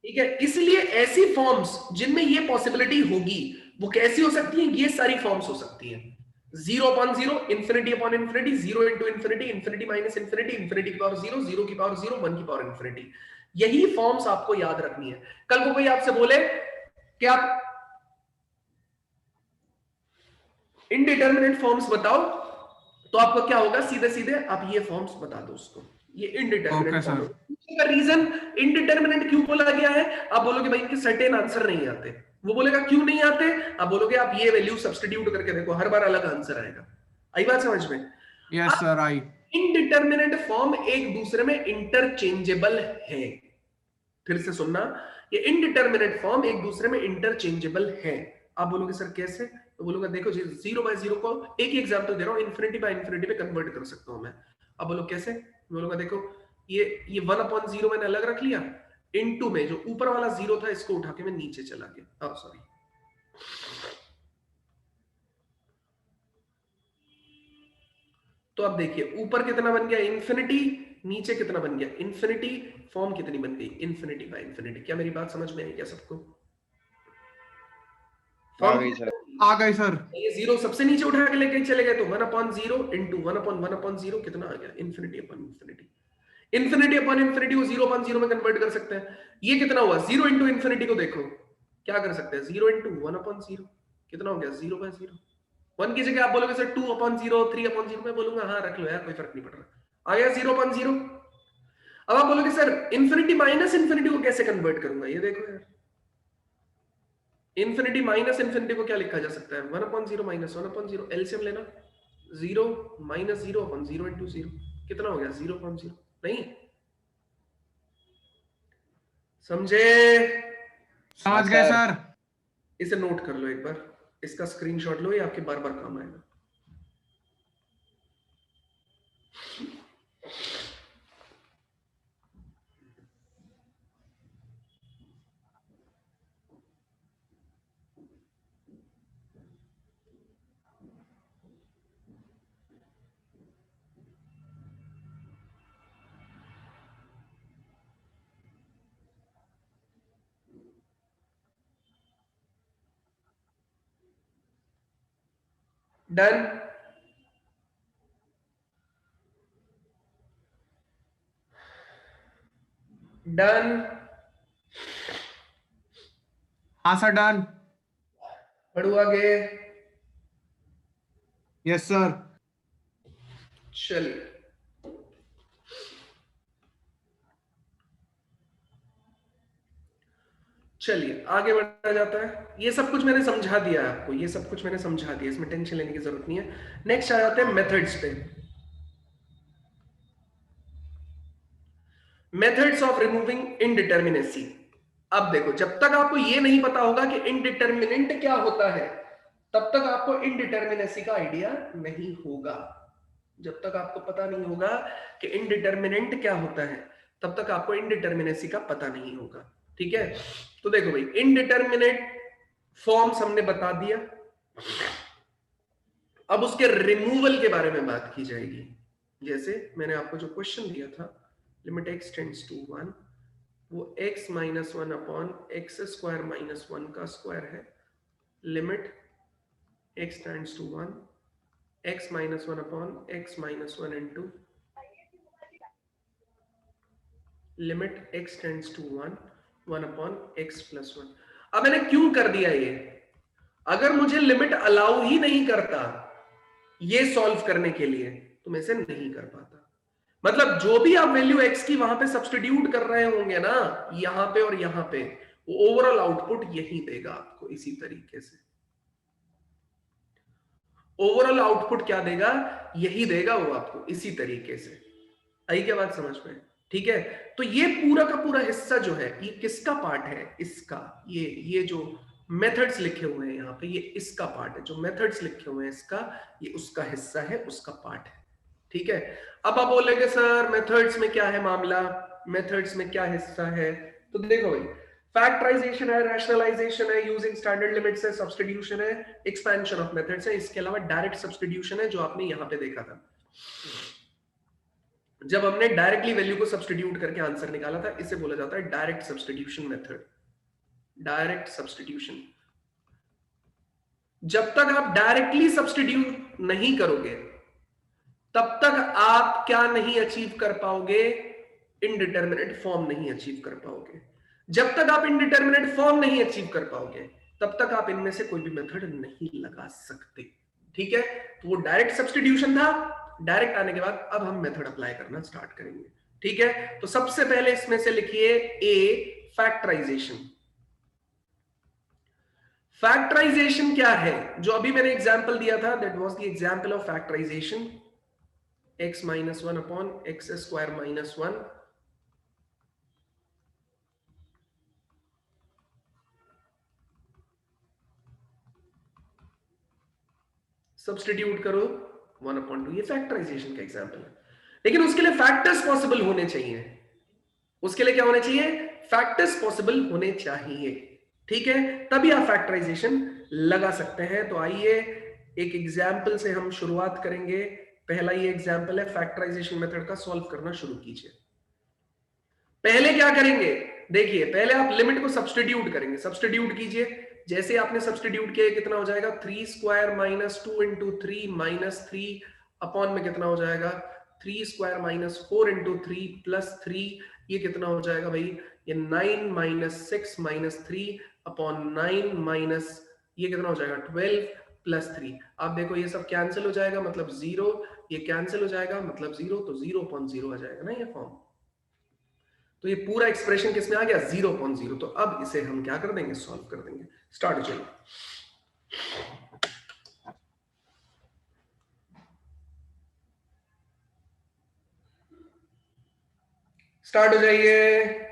ठीक है। इसलिए ऐसी फॉर्म्स जिनमें ये पॉसिबिलिटी होगी वो कैसी हो सकती हैं? ये सारी फॉर्म्स हो सकती हैं, 0 upon 0, infinity upon infinity, 0 into infinity, infinity minus infinity, infinity की पावर 0, 0 की पावर 0, 1 की पावर इंफिनिटी। यही फॉर्म्स आपको याद रखनी है। कल को कोई आपसे बोले कि आप इनडिटर्मिनेट फॉर्म्स बताओ, तो आपको क्या होगा? सीधे सीधे आप ये फॉर्म्स बता दो उसको, ये इनडिटर्मिनेट ओके फॉर्म सर। है। का रीजन इनडिटर्मिनेट क्यों बोला गया है? आप बोलोगे भाई इनके सर्टेन आंसर नहीं आते, वो बोलेगा क्यों नहीं आते? आप बोलोगे आप ये वैल्यू सब्स्टिट्यूट करके देखो, हर बार अलग आंसर आएगा। आई बात समझ में? यस सर, आई। इनडिटर्मिनेट फॉर्म एक दूसरे में इंटरचेंजेबल है। फिर से सुनना, ये इनडिटर्मिनेट फॉर्म एक दूसरे में इंटरचेंजेबल है। आप बोलोगे सर कैसे? तो बोलोगे देखो जी, 0 बाय 0 को, एक ही एग्जांपल दे रहा हूं, इंफिनिटी बाय इंफिनिटी पे कन्वर्ट कर सकता हूं मैं। अब बोलो कैसे? बोलूंगा देखो, ये 1 अपॉन 0 मैंने अलग रख लिया, इनटू में जो ऊपर वाला 0 था इसको उठा के मैं नीचे चला गया, सॉरी, तो अब देखिए ऊपर कितना बन गया? इन्फिनिटी। नीचे कितना बन गया? इन्फिनिटी। फॉर्म कितनी बन गई? Infinity by infinity. क्या मेरी बात समझ में आई क्या सबको? आ फॉर्म गई सर। आ गई सर। ये 0 सबसे नीचे उठा के लेके चले गए तो 1 अपॉन 0 इंटू 1 अपॉन 1 अपॉन 0 कितना आ गया? Infinity upon infinity. Infinity upon infinity को 0 अपॉन 0 में कन्वर्ट कर सकते हैं। ये कितना हुआ? 0 इंटू इन्फिनिटी को देखो क्या कर सकते हैं? 0 इंटू 1 अपॉन 0 कितना हो गया? 0 बाय 0। 1 की जगह आप बोलोगे सर 2 अपॉन 0, 3 अपॉन 0, मैं बोलूंगा हाँ रख लो यार, कोई फर्क नहीं पड़ रहा, आ गया 0 अपॉन 0। अब आप बोलोगे सर इन्फिनिटी माइनस इन्फिनिटी को कैसे कन्वर्ट करूंगा? ये देखो यार, इन्फिनिटी माइनस इन्फिनिटी को क्या लिखा जा सकता है? 1 अपॉन 0 माइनस 1 अपॉन 0, एलसीएम लेना, 0 माइनस 0 अपॉन 0 इंटू 0 कितना हो गया? 0 अपॉन 0। नहीं समझे? समझ गए सर। सर। इसे नोट कर लो एक बार, इसका स्क्रीनशॉट लो, ये आपके बार बार काम आएगा। डन। डन। हाँ सर, डन। पढ़ू आगे। Yes sir. चलिए, चलिए आगे बढ़ा जाता है। ये सब कुछ मैंने समझा दिया आपको, ये सब कुछ मैंने समझा दिया, इसमें टेंशन लेने की जरूरत नहीं है। नेक्स्ट आ जाते हैं मेथड्स पे। Methods of removing indeterminacy. अब देखो, जब तक आपको ये नहीं पता होगा कि इनडिटर्मिनेंट क्या होता है, तब तक आपको इनडिटर्मिनेसी का आइडिया नहीं होगा। जब तक आपको पता नहीं होगा कि इनडिटर्मिनेंट क्या होता है, तब तक आपको इनडिटर्मिनेसी का पता नहीं होगा। ठीक है, तो देखो भाई, इनडिटर्मिनेट फॉर्म्स हमने बता दिया। अब उसके रिमूवल के बारे में बात की जाएगी। जैसे मैंने आपको जो क्वेश्चन दिया था, लिमिट x टेंड्स टू 1, वो x minus 1 upon x square minus 1 का स्क्वायर है। Limit x tends to 1, x minus 1 upon x minus 1 into limit x tends to 1, 1 upon x plus 1। अब मैंने क्यों कर दिया ये? अगर मुझे लिमिट अलाउ ही नहीं करता ये सॉल्व करने के लिए, तो मैं इसे नहीं कर पाता। मतलब जो भी आप वैल्यू x की वहां पे सब्स्टिट्यूट कर रहे होंगे ना, यहां पे और यहां पे, वो ओवरऑल आउटपुट यही देगा आपको इसी तरीके से। ओवरऑल आउटपुट क्या देगा? यही देगा वो आपको इसी तरीके से। आई क्या बात समझ में? ठीक है, तो ये पूरा का पूरा हिस्सा जो है, ये किसका पार्ट है? इसका। ये जो मेथड्स लिखे हुए हैं यहाँ पे, ये इसका पार्ट है। जो मेथड्स लिखे हुए हैं इसका, ये उसका हिस्सा है, उसका पार्ट है। ठीक है, अब आप बोलेंगे सर मेथड्स में क्या है मामला, मेथड्स में क्या हिस्सा है? तो देखो भाई, फैक्टराइजेशन है, रैशनलाइजेशन है, यूजिंग स्टैंडर्ड लिमिट्स है, सब्स्टिट्यूशन है, एक्सपेंशन ऑफ मेथड्स है, इसके अलावा डायरेक्ट सब्स्टिट्यूशन है, जो आपने यहां पे देखा था। जब हमने डायरेक्टली वैल्यू को सब्स्टिट्यूट करके आंसर निकाला था, इसे बोला जाता है direct substitution method. Direct substitution. जब तक आप डायरेक्टली सब्स्टिट्यूट नहीं करोगे, तब तक आप क्या नहीं अचीव कर पाओगे? इनडिटर्मिनेट फॉर्म नहीं अचीव कर पाओगे। जब तक आप इनडिटर्मिनेट फॉर्म नहीं अचीव कर पाओगे, तब तक आप इनमें से कोई भी मेथड नहीं लगा सकते। ठीक है, तो वो डायरेक्ट सब्स्टिट्यूशन था। डायरेक्ट आने के बाद अब हम मेथड अप्लाई करना स्टार्ट करेंगे। ठीक है, तो सबसे पहले इसमें से लिखिए ए, फैक्टराइजेशन। फैक्टराइजेशन क्या है? जो अभी मैंने एग्जांपल दिया था, that was the example of factorization. x minus 1 upon x square minus 1, substitute करो 1 अपॉन 2। ये फैक्टराइजेशन का एग्जांपल है, लेकिन उसके लिए फैक्टर्स पॉसिबल होने चाहिए। उसके लिए क्या होने चाहिए? फैक्टर्स पॉसिबल होने चाहिए। ठीक है, तभी आप फैक्टराइजेशन लगा सकते हैं। तो आइए एक एग्जांपल से हम शुरुआत करेंगे। पहला ये एग्जांपल है, फैक्टराइजेशन मेथड का सॉल्व करना शुरू कीजिए। पहले क्या करेंगे? देखिए, पहले आप लिमिट को सब्स्टिट्यूट करेंगे। सब्स्टिट्यूट कीजिए। जैसे आपने सब्स्टिट्यूट किया, कितना हो जाएगा? 3 square minus 2 into 3 minus 3 upon में कितना हो जाएगा? 3 स्क्वायर माइनस 4 इंटू 3 प्लस 3, ये कितना हो जाएगा भाई? ये 9 माइनस 6 माइनस 3 अपॉन 9 माइनस, ये कितना हो जाएगा? 12 प्लस 3। आप देखो ये सब कैंसिल हो जाएगा, मतलब 0, ये कैंसिल हो जाएगा मतलब 0, तो 0 अपॉन 0 आ जाएगा ना ये फॉर्म। तो ये पूरा एक्सप्रेशन किसमें आ गया? 0.0। तो अब इसे हम क्या कर देंगे? सॉल्व कर देंगे। स्टार्ट हो जाइए। स्टार्ट हो जाइए।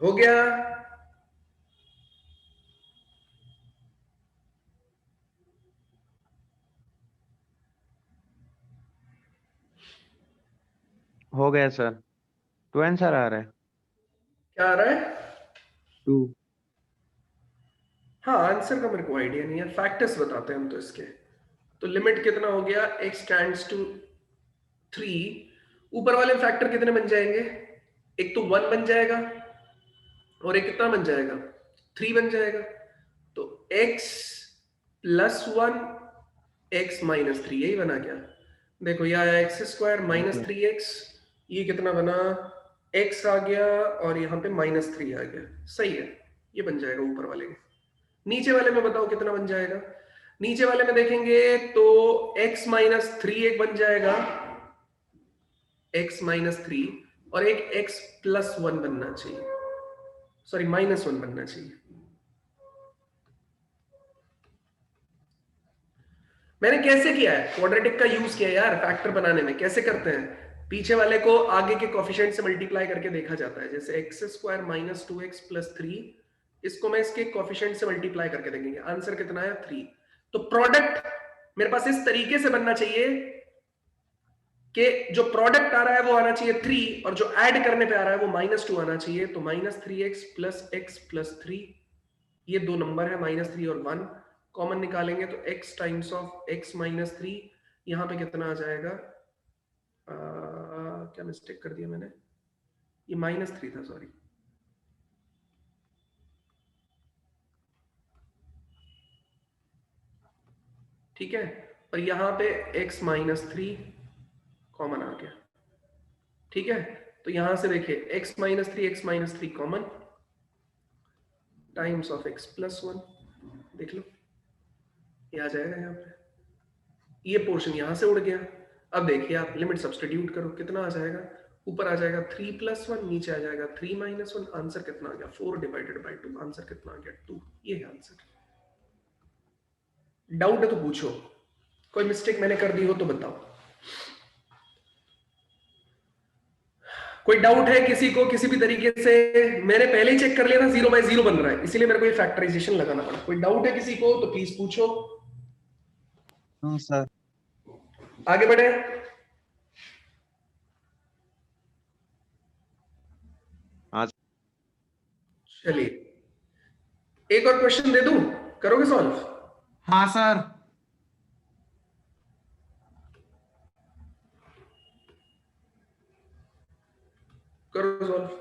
हो गया? हो गया सर। 2 आंसर आ रहा है। क्या आ रहा है? 2। हाँ, आंसर का मेरे को आइडिया नहीं है, फैक्टर्स बताते हैं हम तो इसके। तो लिमिट कितना हो गया, x टेंड्स टू 3। ऊपर वाले फैक्टर कितने बन जाएंगे? एक तो 1 बन जाएगा और एक कितना बन जाएगा, 3 बन जाएगा। तो x प्लस 1 x माइनस 3, यही बना क्या? देखो ये आया एक्स स्क्वायर माइनस 3x, ये कितना बना, x आ गया और यहाँ पे -3 आ गया। सही है, ये बन जाएगा ऊपर वाले के। नीचे वाले में बताओ कितना बन जाएगा? नीचे वाले में देखेंगे तो x माइनस 3 एक बन जाएगा, x माइनस 3, और एक x प्लस 1 बनना चाहिए, सॉरी -1 बनना चाहिए। मैंने कैसे किया है, क्वाड्रेटिक का यूज किया यार फैक्टर बनाने में। कैसे करते हैं, पीछे वाले को आगे के कोफिशिएंट से मल्टीप्लाई करके देखा जाता है। जैसे x square minus 2x plus 3, इसको मैं इसके कोफिशिएंट से मल्टीप्लाई करके देखेंगे, आंसर कितना है 3। तो प्रोडक्ट मेरे पास इस तरीके से बनना चाहिए कि जो प्रोडक्ट आ रहा है वो आना चाहिए 3 और जो ऐड करने पे आ रहा है वो -2 आना चाहिए। तो -3x प्लस x प्लस 3, ये दो नंबर है -3 और 1, कॉमन निकालेंगे तो x times of x minus 3, यहां पे कितना आ जाएगा, क्या मिस्टेक कर दिया मैंने, ये -3 था, सॉरी। ठीक है, और यहां पे x माइनस 3 कॉमन आ गया। ठीक है, तो यहां से देखिए x minus 3 x minus 3 common times of x plus 1, देख लो ये आ जाएगा यहाँ पे, ये पोर्शन यहां से उड़ गया। अब देखिए आप लिमिट सब्स्टिट्यूट करो, कितना आ जाएगा, ऊपर आ जाएगा 3 प्लस 1, नीचे आ जाएगा 3 माइनस 1, आंसर कितना आ गया 4 डिवाइडेड बाय 2, आंसर कितना आ गया 2, ये है आंसर। डाउट है तो पूछो, कोई मिस्टेक मैंने कर दी हो तो बताओ। कोई डाउट है किसी को किसी भी तरीके से? मैंने पहले ही चेक कर लिया था 0/0 बन रहा है, इसीलिए मेरे को ये फैक्टराइजेशन लगाना पड़ा। कोई डाउट है किसी को तो प्लीज पूछो। हाँ सर। आगे बढ़े। आज चलिए एक और क्वेश्चन दे दूं, करोगे सॉल्व? हाँ सर। करो सॉल्व।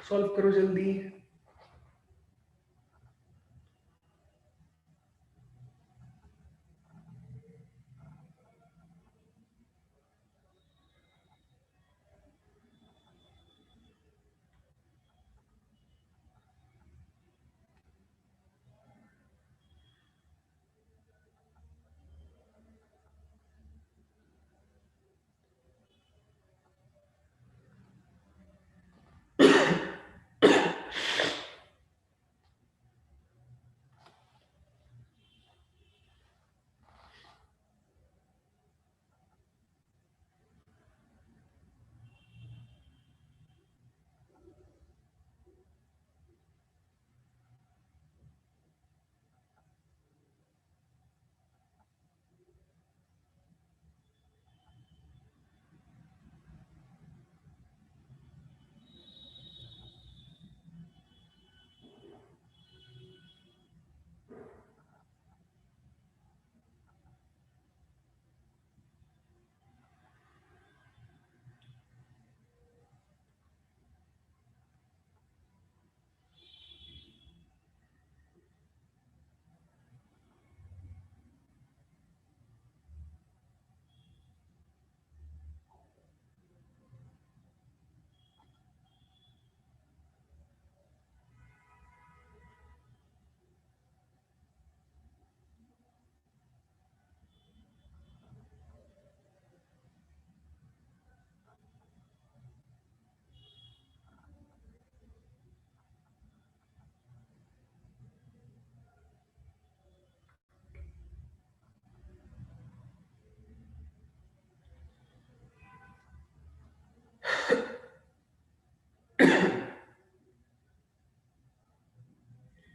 सॉल्व करो जल्दी।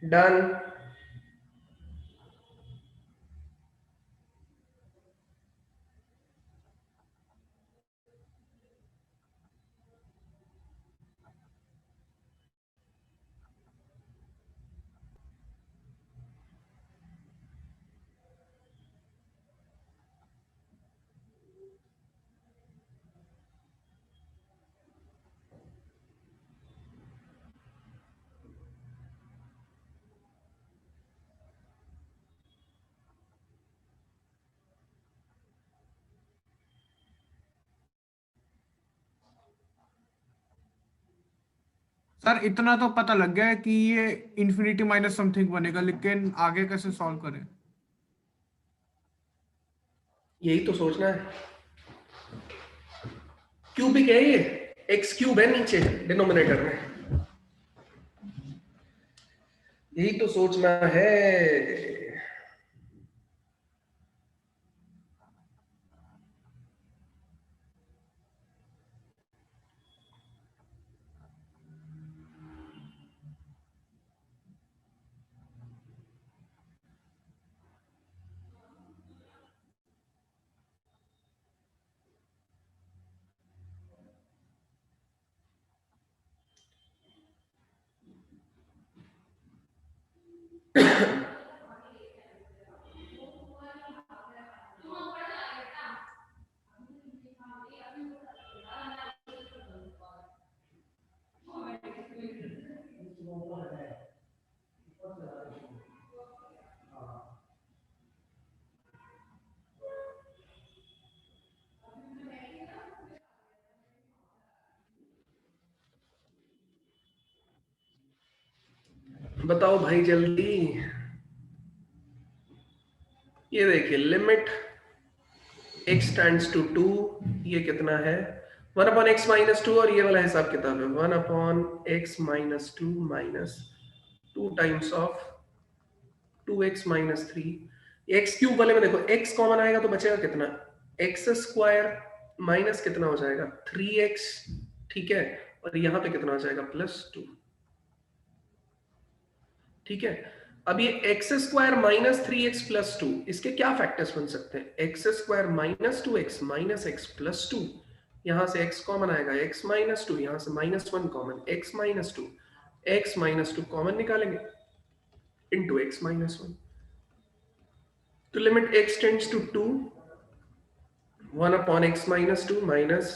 डन। सर इतना तो पता लग गया है कि ये इंफिनिटी माइनस समथिंग बनेगा, लेकिन आगे कैसे सॉल्व करें? यही तो सोचना है। क्यूबिक है ये, एक्स क्यूब है नीचे डिनोमिनेटर में, यही तो सोचना है। बताओ भाई जल्दी। ये देखिए लिमिट x टेंड्स टू 2, ये कितना है 1 अपॉन एक्स माइनस 2, और ये वाला हिसाब किताब है 1 upon x minus 2 minus 2 times of 2x minus 3। X cube वाले में देखो x कॉमन आएगा तो बचेगा कितना, एक्स स्क्वायर माइनस कितना हो जाएगा 3x, ठीक है, और यहाँ पे कितना हो जाएगा +2, ठीक है। अब ये x square minus 3x plus 2, इसके क्या फैक्टर्स बन सकते हैं, x square minus 2x minus x plus 2, यहां से x कॉमन आएगा x माइनस 2, यहां से -1 common x minus 2, x minus 2 common निकालेंगे इनटू x माइनस 1। तो limit x tends to 2, 1 upon x minus 2 minus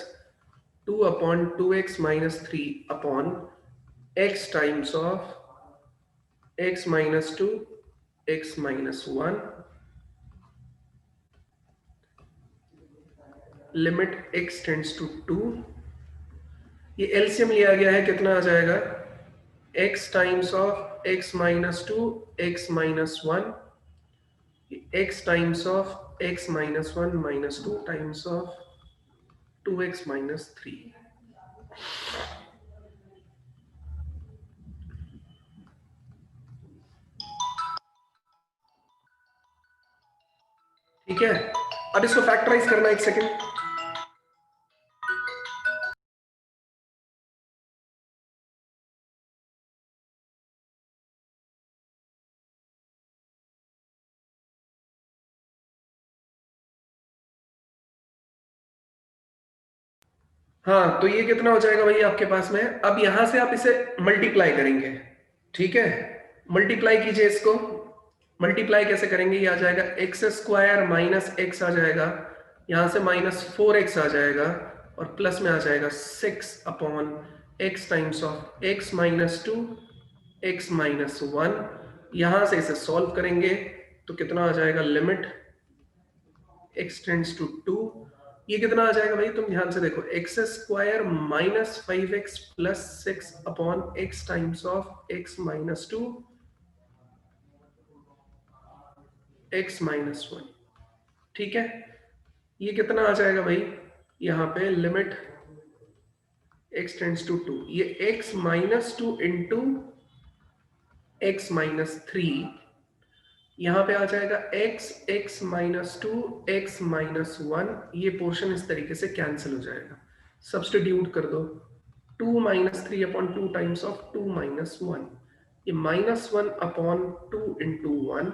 2 upon 2x minus 3 upon x times of x minus 2, x minus 1, limit x tends to 2, ये LCM लिया गया है, कितना आ जाएगा x times of x minus 2, x minus 1, x times of x minus 1 minus 2 times of 2x minus 3। ठीक है, अब इसको फैक्टराइज करना, एक सेकेंड। हाँ, तो ये कितना हो जाएगा भाई आपके पास में, अब यहां से आप इसे मल्टीप्लाई करेंगे, ठीक है, मल्टीप्लाई कीजिए इसको। मल्टीप्लाई कैसे करेंगे, ये आ जाएगा एक्स स्क्वायर माइनस एक्स आ जाएगा, यहां से -4x आ जाएगा, और प्लस में आ जाएगा 6 upon x times of x minus 2, x minus 1। यहां से इसे सॉल्व करेंगे तो कितना आ जाएगा, लिमिट x टेंड्स टू 2, ये कितना आ जाएगा भाई, तुम ध्यान से देखो, x square minus 5x plus 6 upon x times of x minus 2, x minus 1, ठीक है। ये कितना आ जाएगा भाई, यहाँ पे लिमिट x टेंड्स टू 2, ये x minus 2 into x minus 3, यहां पे आ जाएगा x माइनस 2, एक्स माइनस 1, ये पोर्शन इस तरीके से कैंसिल हो जाएगा, सब्स्टिट्यूट कर दो, 2 minus 3 upon 2 times of 2 minus 1, ये -1 अपॉन 2 इंटू 1,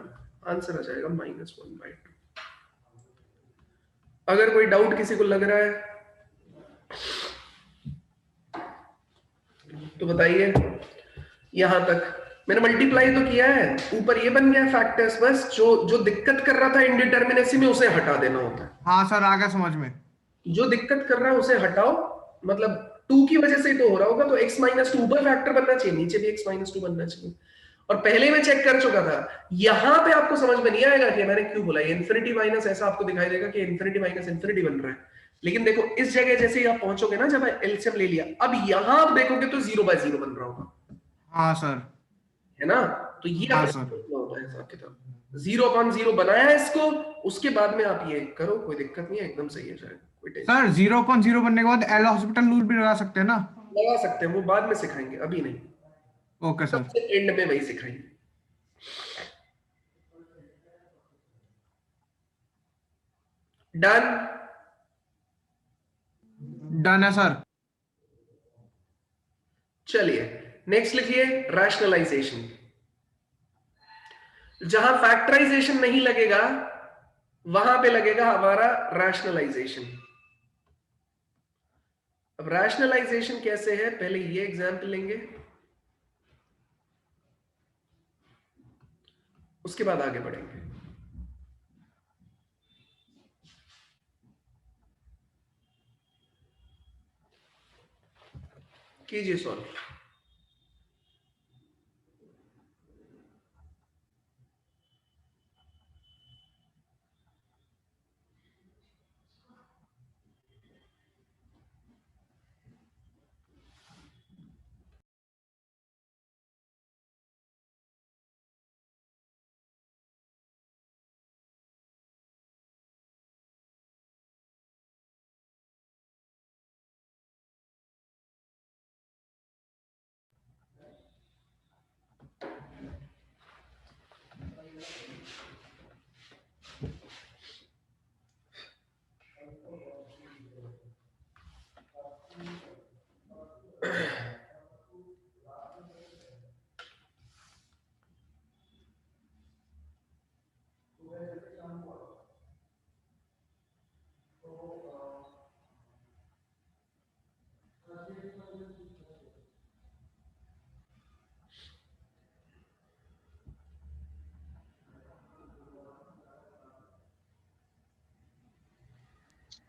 आंसर आ जाएगा -1/2। अगर कोई डाउट किसी को लग रहा है तो बताइए। यहां तक मैंने मल्टीप्लाई तो किया है, ऊपर ये बन गया फैक्टर्स, बस जो जो दिक्कत कर रहा था इंडिटर्मिनेसी में उसे हटा देना होता है। हाँ सर, आ गया समझ में। जो दिक्कत कर रहा है उसे हटाओ, मतलब 2 की वजह से ही तो हो रहा होगा, तो x माइनस 2 ऊपर फैक्टर बनना चाहिए, नीचे भी x माइनस 2 बनना चाहिए। और पहले मैं चेक कर चुका था, यहां पे आपको समझ में नहीं आएगा कि मैंने क्यों बोला इन्फिनिटी माइनस, ऐसा आपको दिखाई देगा कि इन्फिनिटी माइनस इन्फिनिटी बन रहा है। लेकिन देखो इस जगह जैसे ही आप पहुंचोगे ना, जब एलसीएम ले लिया, अब यहां आप देखोगे तो 0/0 बन रहा होगा, हाँ सर। है ना? तो ये हाँ अपने सर। होता है हिसाब किताब। 0/0 बनाया है इसको, उसके बाद में आप ये करो, कोई दिक्कत नहीं है, एकदम सही है, शायद कोई टेंशन सर 0.0 बनने के बाद एल हॉस्पिटल रूल भी लगा सकते हैं ना? लगा सकते हैं, वो बाद में सिखाएंगे, अभी नहीं, ओके सर। सबसे एंड में वही सिखाएंगे। डन। डन है सर। चलिए नेक्स्ट लिखिए रैशनलाइजेशन। जहां फैक्टराइजेशन नहीं लगेगा वहां पे लगेगा हमारा रैशनलाइजेशन। अब रैशनलाइजेशन कैसे है, पहले ये एग्जांपल लेंगे, उसके बाद आगे बढ़ेंगे। कीजिए सॉल्व।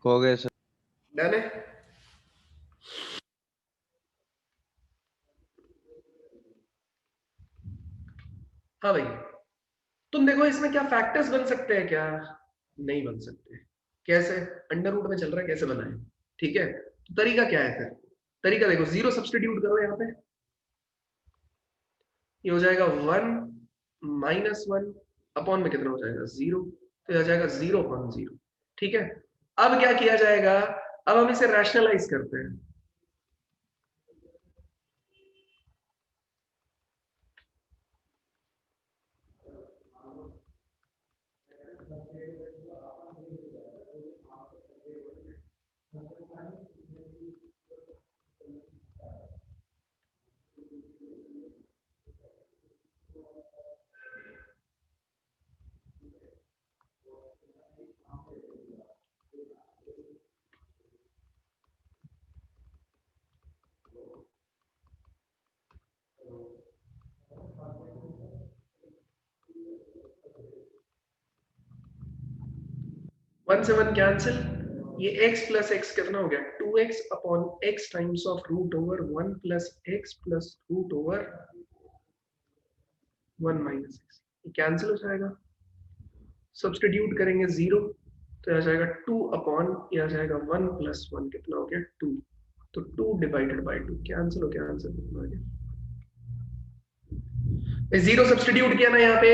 हो गया सर। डन है। हाँ भाई, तुम देखो इसमें क्या फैक्टर्स बन सकते हैं क्या? नहीं बन सकते। कैसे? अंडर रूट में चल रहा है, कैसे बनाए? ठीक है, तो तरीका क्या है फिर? तरीका देखो, 0 सब्स्टिट्यूट करो यहाँ पे, ये हो जाएगा 1 -1 अपॉन में कितना हो जाएगा 0, तो ये आ जाएगा 0/0। ठीक है, अब क्या किया जाएगा, अब हम इसे रैशनलाइज करते हैं। वन से वन कैंसिल, ये x प्लस एक्स कितना हो गया 2x upon x times of root over 1 plus x plus root over 1 minus x, ये कैंसिल हो जाएगा। सब्स्टिट्यूट करेंगे 0, तो आ जाएगा 2 अपॉन, ये आ जाएगा 1 प्लस 1 कितना हो गया 2, तो 2 डिवाइडेड बाय 2 कैंसिल हो गया, आंसर कितना आ गया। 0 सब्स्टिट्यूट किया ना यहाँ पे,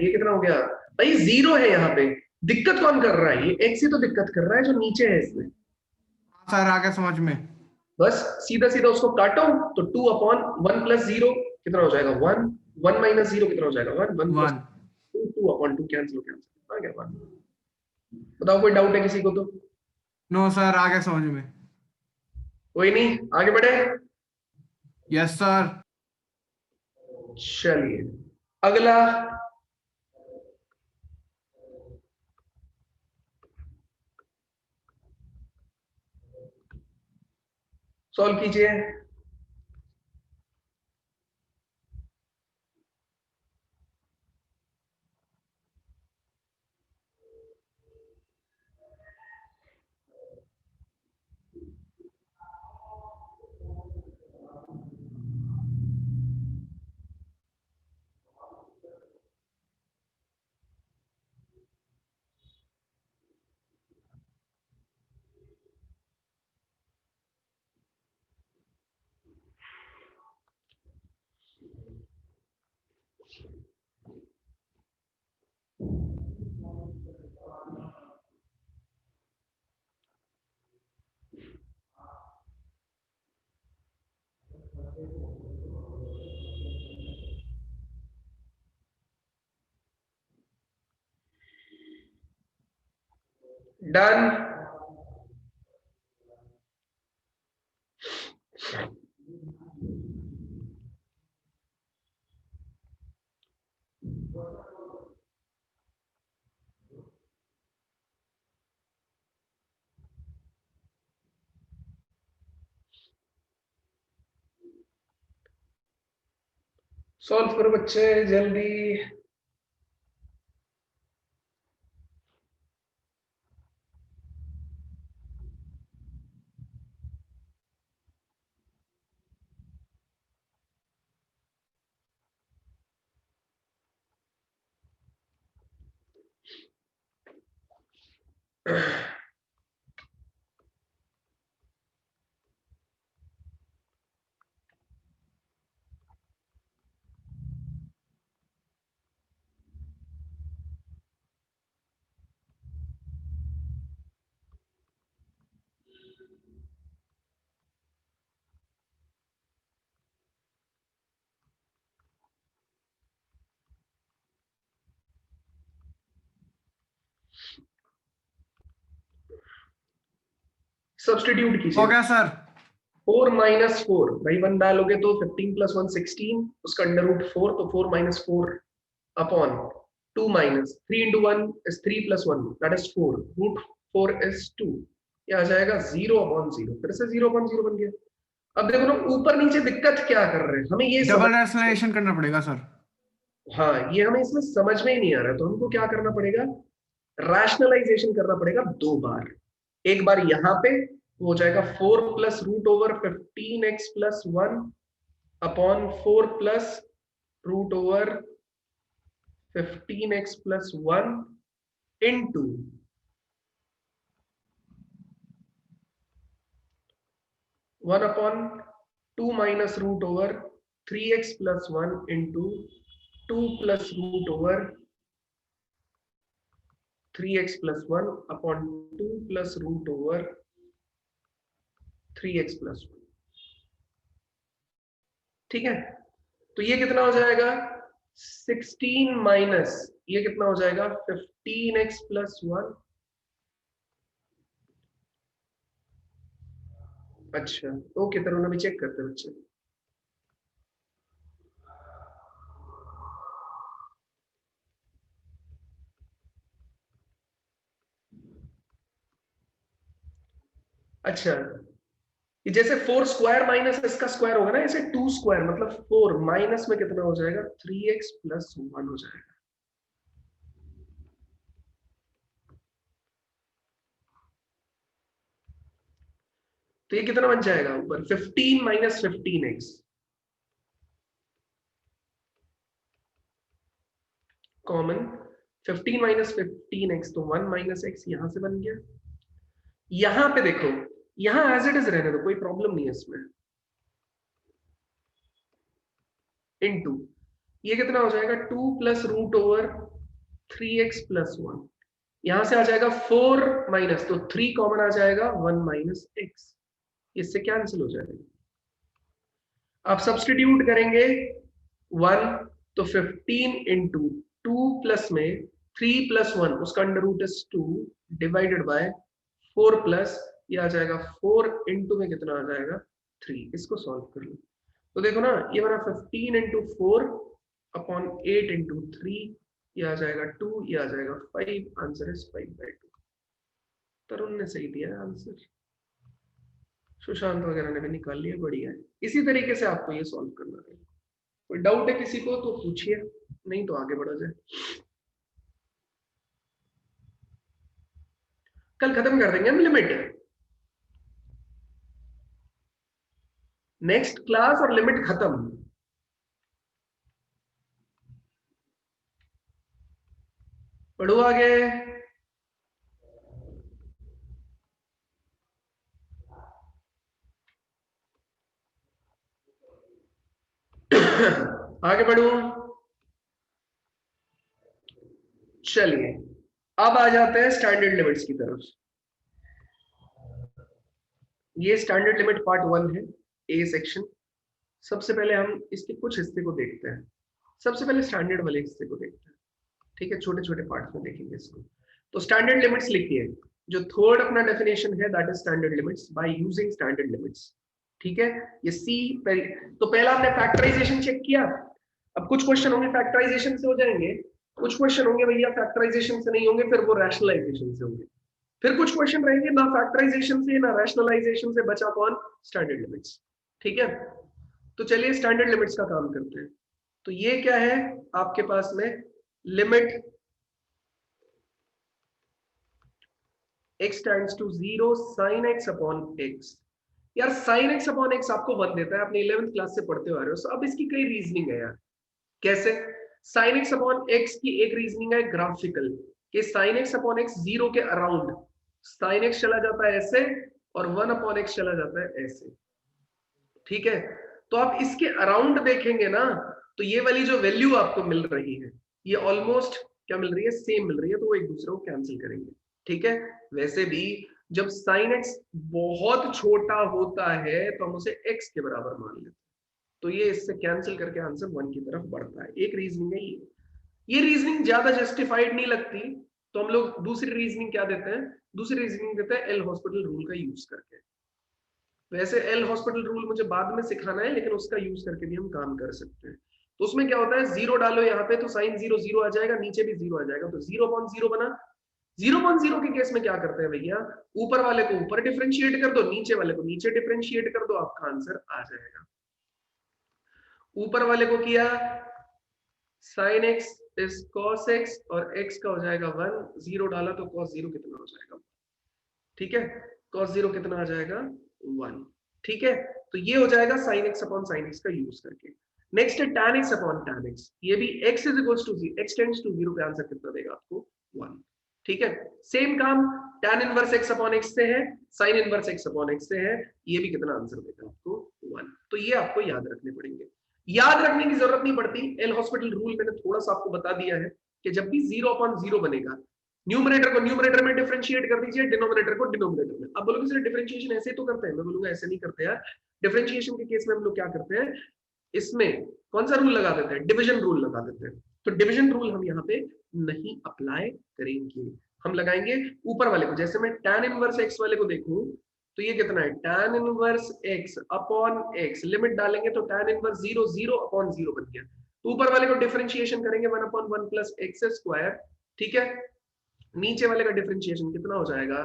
ये कितना हो गया भाई 0 है यहाँ पे। दिक्कत कौन कर रहा है? ये x ही तो दिक्कत कर रहा है जो नीचे है इसमें। हाँ सर, आ गया समझ में। बस सीधा सीधा उसको काटो, तो 2 अपॉन 1 प्लस 0 कितना हो जाएगा 1, 1 माइनस 0 कितना हो जाएगा 1, 1 प्लस 1। 2, 2 अपॉन 2 कैंसिल आ गया 1। बताओ कोई डाउट है किसी को? तो नो सर, आ गया समझ में। कोई नहीं, आगे बढ़े। Yes sir. चलिए अगला सॉल्व कीजिए। डन। सॉल्व करो बच्चे जल्दी। सब्स्टिट्यूट हो कीजिए। गया सर। 4 माइनस 4 भाई 1 डालोगे तो 15 प्लस 1 16, उसका अंडर रूट 4, तो 4 minus 4 upon 2 minus 3 into 1 is 3 plus 1 that is 4, root 4 is 2। ये आ जाएगा 0 अपॉन 0, फिर से 0 अपॉन 0 बन गया। अब देखो ना ऊपर नीचे दिक्कत क्या कर रहे हैं, हमें ये डबल समझ, एक्सलेशन करना पड़ेगा सर। हाँ ये हमें इसमें समझ में ही नहीं आ रहा, तो हमको क्या करना पड़ेगा, रैशनलाइजेशन करना पड़ेगा 2 बार। एक बार यहां पे हो जाएगा 4 plus root over 15x plus 1 upon 4 plus root over 15x plus 1 into 1 upon 2 minus root over 3x plus 1 into 2 plus root over 3x plus 1 upon 2 plus root over 3x plus 1। ठीक है, तो ये कितना हो जाएगा 16 माइनस ये कितना हो जाएगा 15x प्लस 1। अच्छा ओके, तरह अभी चेक करते हैं बच्चे। अच्छा ये जैसे 4 स्क्वायर माइनस इसका स्क्वायर होगा ना, ऐसे 2 स्क्वायर मतलब 4 माइनस में कितना हो जाएगा 3x प्लस 1 हो जाएगा। तो ये कितना बन जाएगा ऊपर 15 minus 15x common, 15 minus 15x तो 1 माइनस x यहां से बन गया। यहां पे देखो, यहां एज इट इज रहने दो, कोई प्रॉब्लम नहीं है इसमें, इनटू ये कितना हो जाएगा 2 plus root over 3x plus 1, यहां से आ जाएगा 4 माइनस तो 3 कॉमन आ जाएगा 1 माइनस x, इससे कैंसिल हो जाएगा। आप सब्सटीट्यूट करेंगे 1 तो 15 इंटू 2 प्लस में 3 प्लस 1 उसका under root is 2 divided by 4 plus ये आ जाएगा 4 इंटू में कितना आ जाएगा 3, इसको सॉल्व कर लो। तो देखो ना, ये बना 15 इंटू 4/8 इंटू 3, ये आ जाएगा 2, ये आ जाएगा 5, आंसर इज 5/2। तरुण ने सही दिया आंसर, सुशांत वगैरह ने भी निकाल लिया, बढ़िया है। इसी तरीके से आपको ये सॉल्व करना है। कोई डाउट है किसी को तो पूछिए, नहीं तो आगे बढ़ा जाए। कल खत्म कर देंगे हम लिमिट, नेक्स्ट क्लास और लिमिट खत्म। पढ़ो आगे। आगे बढ़ो। चलिए अब आ जाते हैं स्टैंडर्ड लिमिट्स की तरफ। ये स्टैंडर्ड लिमिट पार्ट 1 है, ए सेक्शन। सबसे पहले हम इसके कुछ हिस्से को देखते हैं। सबसे पहले स्टैंडर्ड वाले हिस्से को देखते हैं, ठीक है, छोटे छोटे पार्ट में देखेंगे इसको। तो स्टैंडर्ड लिमिट्स लिखिए, जो थर्ड अपना डेफिनेशन है that is standard limits by using standard limits, ठीक है। ये सी तो पहला हमने फैक्टराइजेशन चेक किया। अब कुछ क्वेश्चन होंगे फैक्टराइजेशन से हो जाएंगे, कुछ क्वेश्चन होंगे भैया फैक्टराइजेशन से नहीं होंगे, फिर वो रैशनलाइजेशन से होंगे, फिर कुछ क्वेश्चन रहेंगे ना फैक्टराइजेशन से ना रैशनलाइजेशन से, बचा कौन, स्टैंडर्ड लिमिट्स, ठीक है। तो चलिए स्टैंडर्ड लिमिट्स का काम करते हैं। तो ये क्या है आपके पास में, limit x tends to 0 sin x upon x। यार sin x अपॉन x आपको 1 देता है, आपने 11th क्लास से पढ़ते हुए आ रहे हो। so, अब इसकी कई रीजनिंग है यार। कैसे? sin x अपॉन x की एक रीजनिंग है ग्राफिकल, कि sin x अपॉन x 0 के अराउंड sin x चला जाता है ऐसे और 1 अपॉन x चला जाता है ऐसे, ठीक है। तो आप इसके अराउंड देखेंगे ना, तो ये वाली जो वैल्यू आपको मिल रही है ये ऑलमोस्ट क्या मिल रही है, सेम मिल रही है, तो वो एक दूसरे को कैंसिल करेंगे, ठीक है। वैसे भी जब sin x बहुत छोटा होता है तो हम उसे x के बराबर मान लेते हैं, तो ये इससे कैंसिल करके आंसर 1 की तरफ बढ़ता है। एक रीजनिंग है ये रीजनिंग ज्यादा जस्टिफाइड नहीं लगती, तो हम लोग दूसरी रीजनिंग क्या देते हैं, दूसरी रीजनिंग देते हैं एल हॉस्पिटल रूल का यूज करके। वैसे एल हॉस्पिटल रूल मुझे बाद में सिखाना है, लेकिन उसका यूज करके भी हम काम कर सकते हैं। तो उसमें क्या होता है, 0 डालो यहाँ पे तो साइन 0 0 आ जाएगा, नीचे भी 0 आ जाएगा, तो 0/0 बना। 0/0 के केस में क्या करते हैं भैया, ऊपर वाले को ऊपर डिफरेंशिएट कर दो, नीचे वाले को नीचे डिफरेंशिएट कर दो, आपका आंसर आ जाएगा। ऊपर वाले को किया sin x is cos x और x का हो जाएगा 1, 0 डाला तो cos 0 कितना हो जाएगा, ठीक है, cos 0 कितना आ जाएगा 1, ठीक है। तो ये हो जाएगा sin x upon sin x का यूज करके। नेक्स्ट है tan x upon tan x, ये भी x is equals to x tends to 0 पे आंसर कितना देगा आपको 1, ठीक है। सेम काम tan inverse x upon x से है, sin inverse x upon x से है, ये भी कितना आंसर देगा आपको 1। तो ये आपको याद रखने पड़ेंगे, याद रखने की जरूरत नहीं पड़ती। एल हॉस्पिटल रूल मैंने थोड़ा सा आपको बता दिया है कि जब भी 0/0 बनेगा, न्यूमरेटर को न्यूमरेटर में डिफरेंशिएट कर दीजिए, डिनोमिनेटर को डिनोमिनेटर में। अब बोलोगे सर डिफरेंशिएशन ऐसे तो करते हैं, मैं बोलूंगा ऐसे नहीं करते यार। डिफरेंशिएशन के केस में हम लोग क्या करते हैं, इसमें कौन सा रूल लगा देते हैं, डिवीजन रूल लगा देते हैं। तो डिवीजन रूल हम यहाँ पे नहीं अप्लाई करेंगे, हम लगाएंगे ऊपर वाले को। जैसे मैं tan इनवर्स x वाले को देखूं तो ये कितना है, tan inverse x upon x, limit डालेंगे तो tan इनवर्स 0 0 अपॉन 0 बन गया। तो ऊपर वाले को डिफरेंशिएशन करेंगे 1/1 प्लस एक्स स्क्वायर, ठीक है। नीचे वाले का डिफरेंशिएशन कितना हो जाएगा,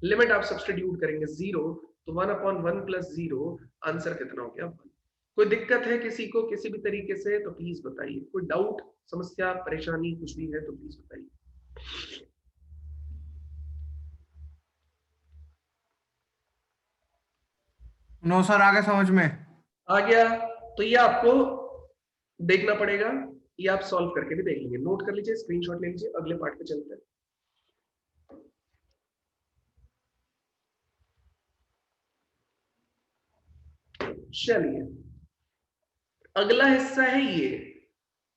लिमिट आप सब्स्टिट्यूट करेंगे 0 तो 1/1 प्लस 0, आंसर कितना हो गया 1। कोई दिक्कत है किसी को किसी भी तरीके से तो प्लीज बताइए, कोई डाउट समस्या परेशानी कुछ भी है तो प्लीज बताइए। नो सर, आगे समझ में आ गया? तो ये आपको देखना पड़ेगा, ये आप सॉल्व करके भी देख लेंगे, नोट कर लीजिए, स्क्रीनशॉट ले लीजिए, अगले पार्ट पे चलते हैं। चलिए अगला हिस्सा है ये।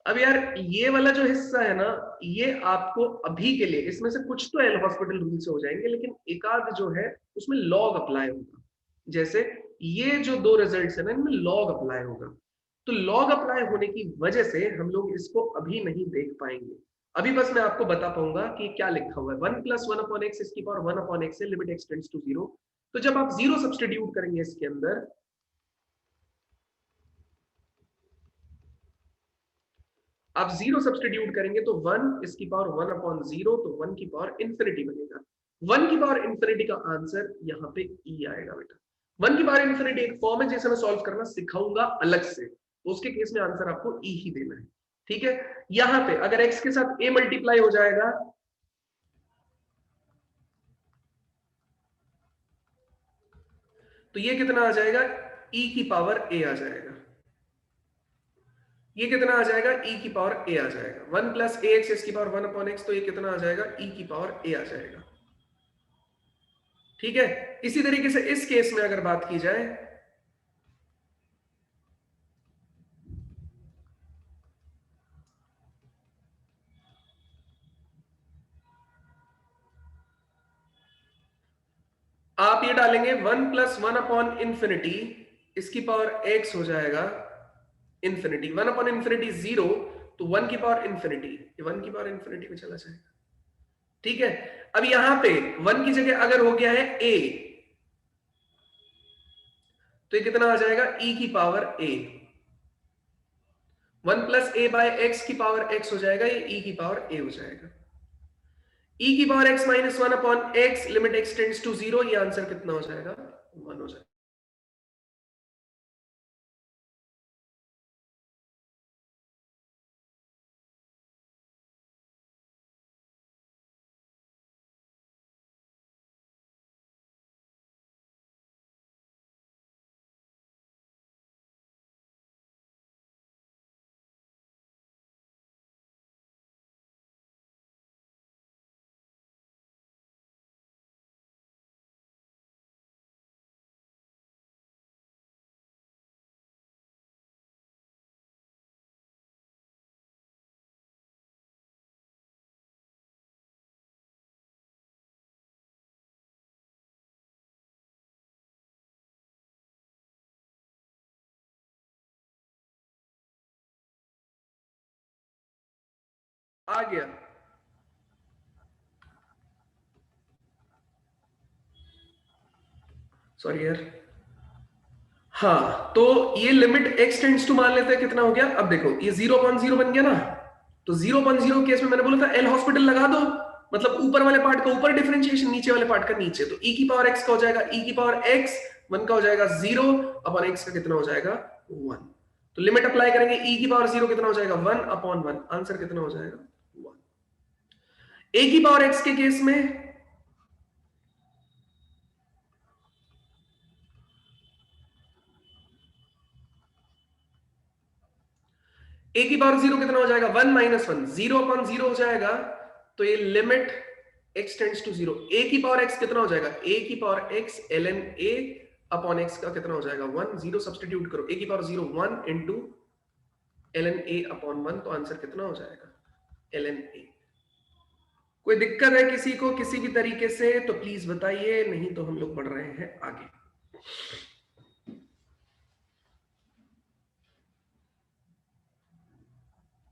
अब यार ये वाला जो हिस्सा है ना, ये आपको अभी के लिए इसमें से कुछ तो एल हॉस्पिटल रूल से हो जाएंगे, लेकिन एक आध जो है उसमें लॉग अप्लाई होगा। जैसे ये जो दो रिजल्ट्स है ना, इनमें लॉग अप्लाई होगा, तो लॉग अप्लाई होने की वजह से हम लोग इसको अभी नहीं देख पाएंगे। अभी बस मैं आपको बता पाऊंगा कि क्या लिखा हुआ है, 1 + 1/x इसकी पावर 1/x है, लिमिट x टेंड्स टू 0। तो जब आप 0 सब्स्टिट्यूट करेंगे इसके अंदर आप 0 सब्स्टिट्यूट करेंगे तो 1 इसकी पावर 1/0, तो 1 की पावर इंफिनिटी बनेगा। 1 की पावर इंफिनिटी का आंसर यहाँ पे ई आएगा बेटा। 1 की पावर इंफिनिटी एक फॉर्म है जिसे मैं सॉल्व करना सिखाऊंगा अलग से, तो उसके केस में आंसर आपको ई ही देना है। ठीक है, यहां पे अगर x के साथ a मल्टीप्लाई हो जाएगा तो ये कितना आ जाएगा, e की पावर a आ जाएगा। ये कितना आ जाएगा, e की पावर a आ जाएगा। 1 प्लस ax इसकी पावर 1/x, तो ये कितना आ जाएगा, e की पावर a आ जाएगा। ठीक है, इसी तरीके से इस केस में अगर बात की जाए आप ये डालेंगे 1 प्लस 1/इंफिनिटी इसकी पावर x हो जाएगा इंफिनिटी। 1/इंफिनिटी 0, तो 1 की पावर इंफिनिटी, ये 1 की पावर इंफिनिटी में चला जाएगा। ठीक है, अब यहां पे 1 की जगह अगर हो गया है a, तो ये कितना आ जाएगा, e की power a। 1 plus a by x की पावर x हो जाएगा, ये e की पावर a हो जाएगा। e की power x minus 1/x, limit x tends to 0, ये आंसर कितना हो जाएगा, 1 हो जाएगा। आ गया, सॉरी यार। हाँ, तो ये लिमिट x टेंड्स टू मान लेते हैं कितना हो गया। अब देखो ये 0/0 बन गया ना, तो 0/0 केस में मैंने बोला था एल हॉस्पिटल लगा दो, मतलब ऊपर वाले पार्ट का ऊपर डिफरेंशिएशन, नीचे वाले पार्ट का नीचे। तो e की पावर x का हो जाएगा e की पावर x, 1 का हो जाएगा 0/x का कितना हो जाएगा 1। तो लिमिट अप्लाई करेंगे, e की पावर 0 कितना हो जाएगा 1/1, आंसर कितना हो जाएगा 1। a की पावर x के केस में a की पावर 0 कितना हो जाएगा 1 माइनस 1, 0/0 हो जाएगा। तो ये limit x tends to 0, a की पावर x कितना हो जाएगा, a की power x ln a upon x का कितना हो जाएगा 1, 0 सब्स्टिट्यूट करो, a की power 0 1 into ln a upon 1, तो आंसर कितना हो जाएगा ln a। कोई दिक्कत है किसी को किसी भी तरीके से तो प्लीज बताइए, नहीं तो हम लोग बढ़ रहे हैं आगे।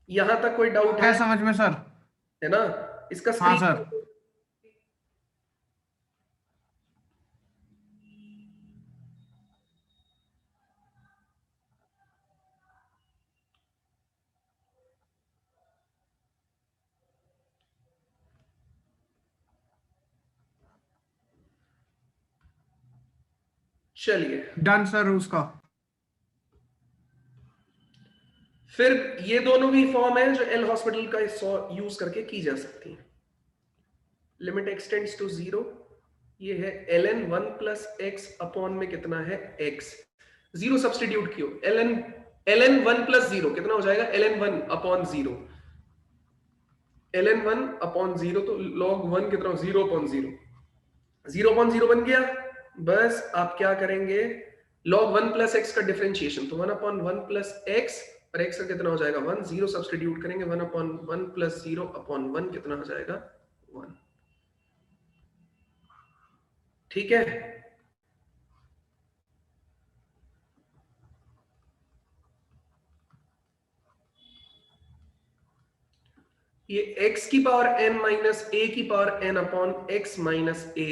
यहां तक कोई डाउट है है समझ में सर? है ना? इसका हाँ स्क्रीन सर। चलिए, डन सर उसका। फिर ये दोनों भी फॉर्म है जो एल हॉस्पिटल का यूज करके की जा सकती है। लिमिट x टेंड्स टू 0, ये है ln 1 प्लस x अपॉन में कितना है x, 0 सब्स्टिट्यूट कियो, ln 1 प्लस 0 कितना हो जाएगा ln 1 अपॉन 0, ln 1 अपॉन 0, तो log 1 कितना 0/0, 0/0 बन गया। बस आप क्या करेंगे, log 1 प्लस x का डिफरेंशिएशन, तो 1/1 प्लस x, और x का कितना हो जाएगा 1, 0 सब्स्टिट्यूट करेंगे, 1/1 प्लस 0 अपॉन 1 कितना हो जाएगा 1। ठीक है, ये x की पावर n माइनस a की power n upon x minus a,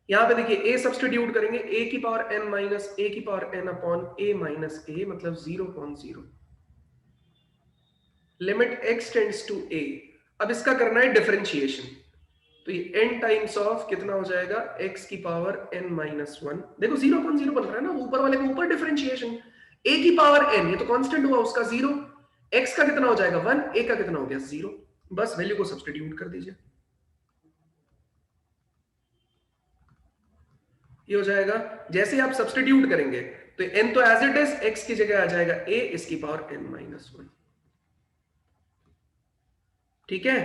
यहां पे देखिए a सब्स्टिट्यूट करेंगे, a की पावर n माइनस a की power n upon a minus a, मतलब 0/0। Limit x tends to a। अब इसका करना है डिफरेंशिएशन, तो ये n टाइम्स ऑफ कितना हो जाएगा, x की पावर n माइनस 1। देखो 0/0 बन रहा है ना, ऊपर वाले के ऊपर डिफरेंशिएशन, a की पावर n, ये तो कांस्टेंट हुआ उसका 0, x का कितना हो जाएगा 1, a का कितना हो गया 0। बस वैल्यू को सब्स्टिट्यूट कर दीजिए, ये हो जाएगा। जैसे आप सब्स्टिट्यूट करेंगे तो n तो एज इट इज, x की जगह आ जाएगा a, इसकी पावर n माइनस 1। ठीक है,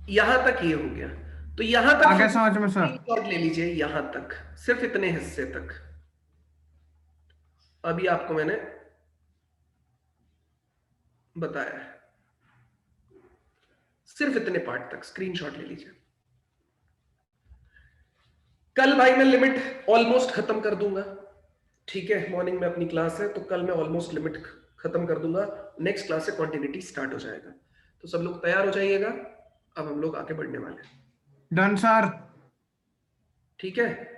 यहां तक ये हो गया। तो यहां तक आगे समझ में सर। स्क्रीनशॉट ले लीजिए, यहां तक, सिर्फ इतने हिस्से तक। अभी आपको मैंने बताया है, सिर्फ इतने पार्ट तक स्क्रीनशॉट ले लीजिए। कल भाई मैं लिमिट ऑलमोस्ट खत्म कर दूंगा, ठीक है, मॉर्निंग में अपनी क्लास है, तो कल मैं ऑलमोस्ट लिमिट खत्म कर दूंगा, नेक्स्ट क्लास से कॉन्टिन्यूटी स्टार्ट हो जाएगा। तो सब लोग तैयार हो जाइएगा, अब हम लोग आगे बढ़ने वाले हैं। Done sir. ठीक है।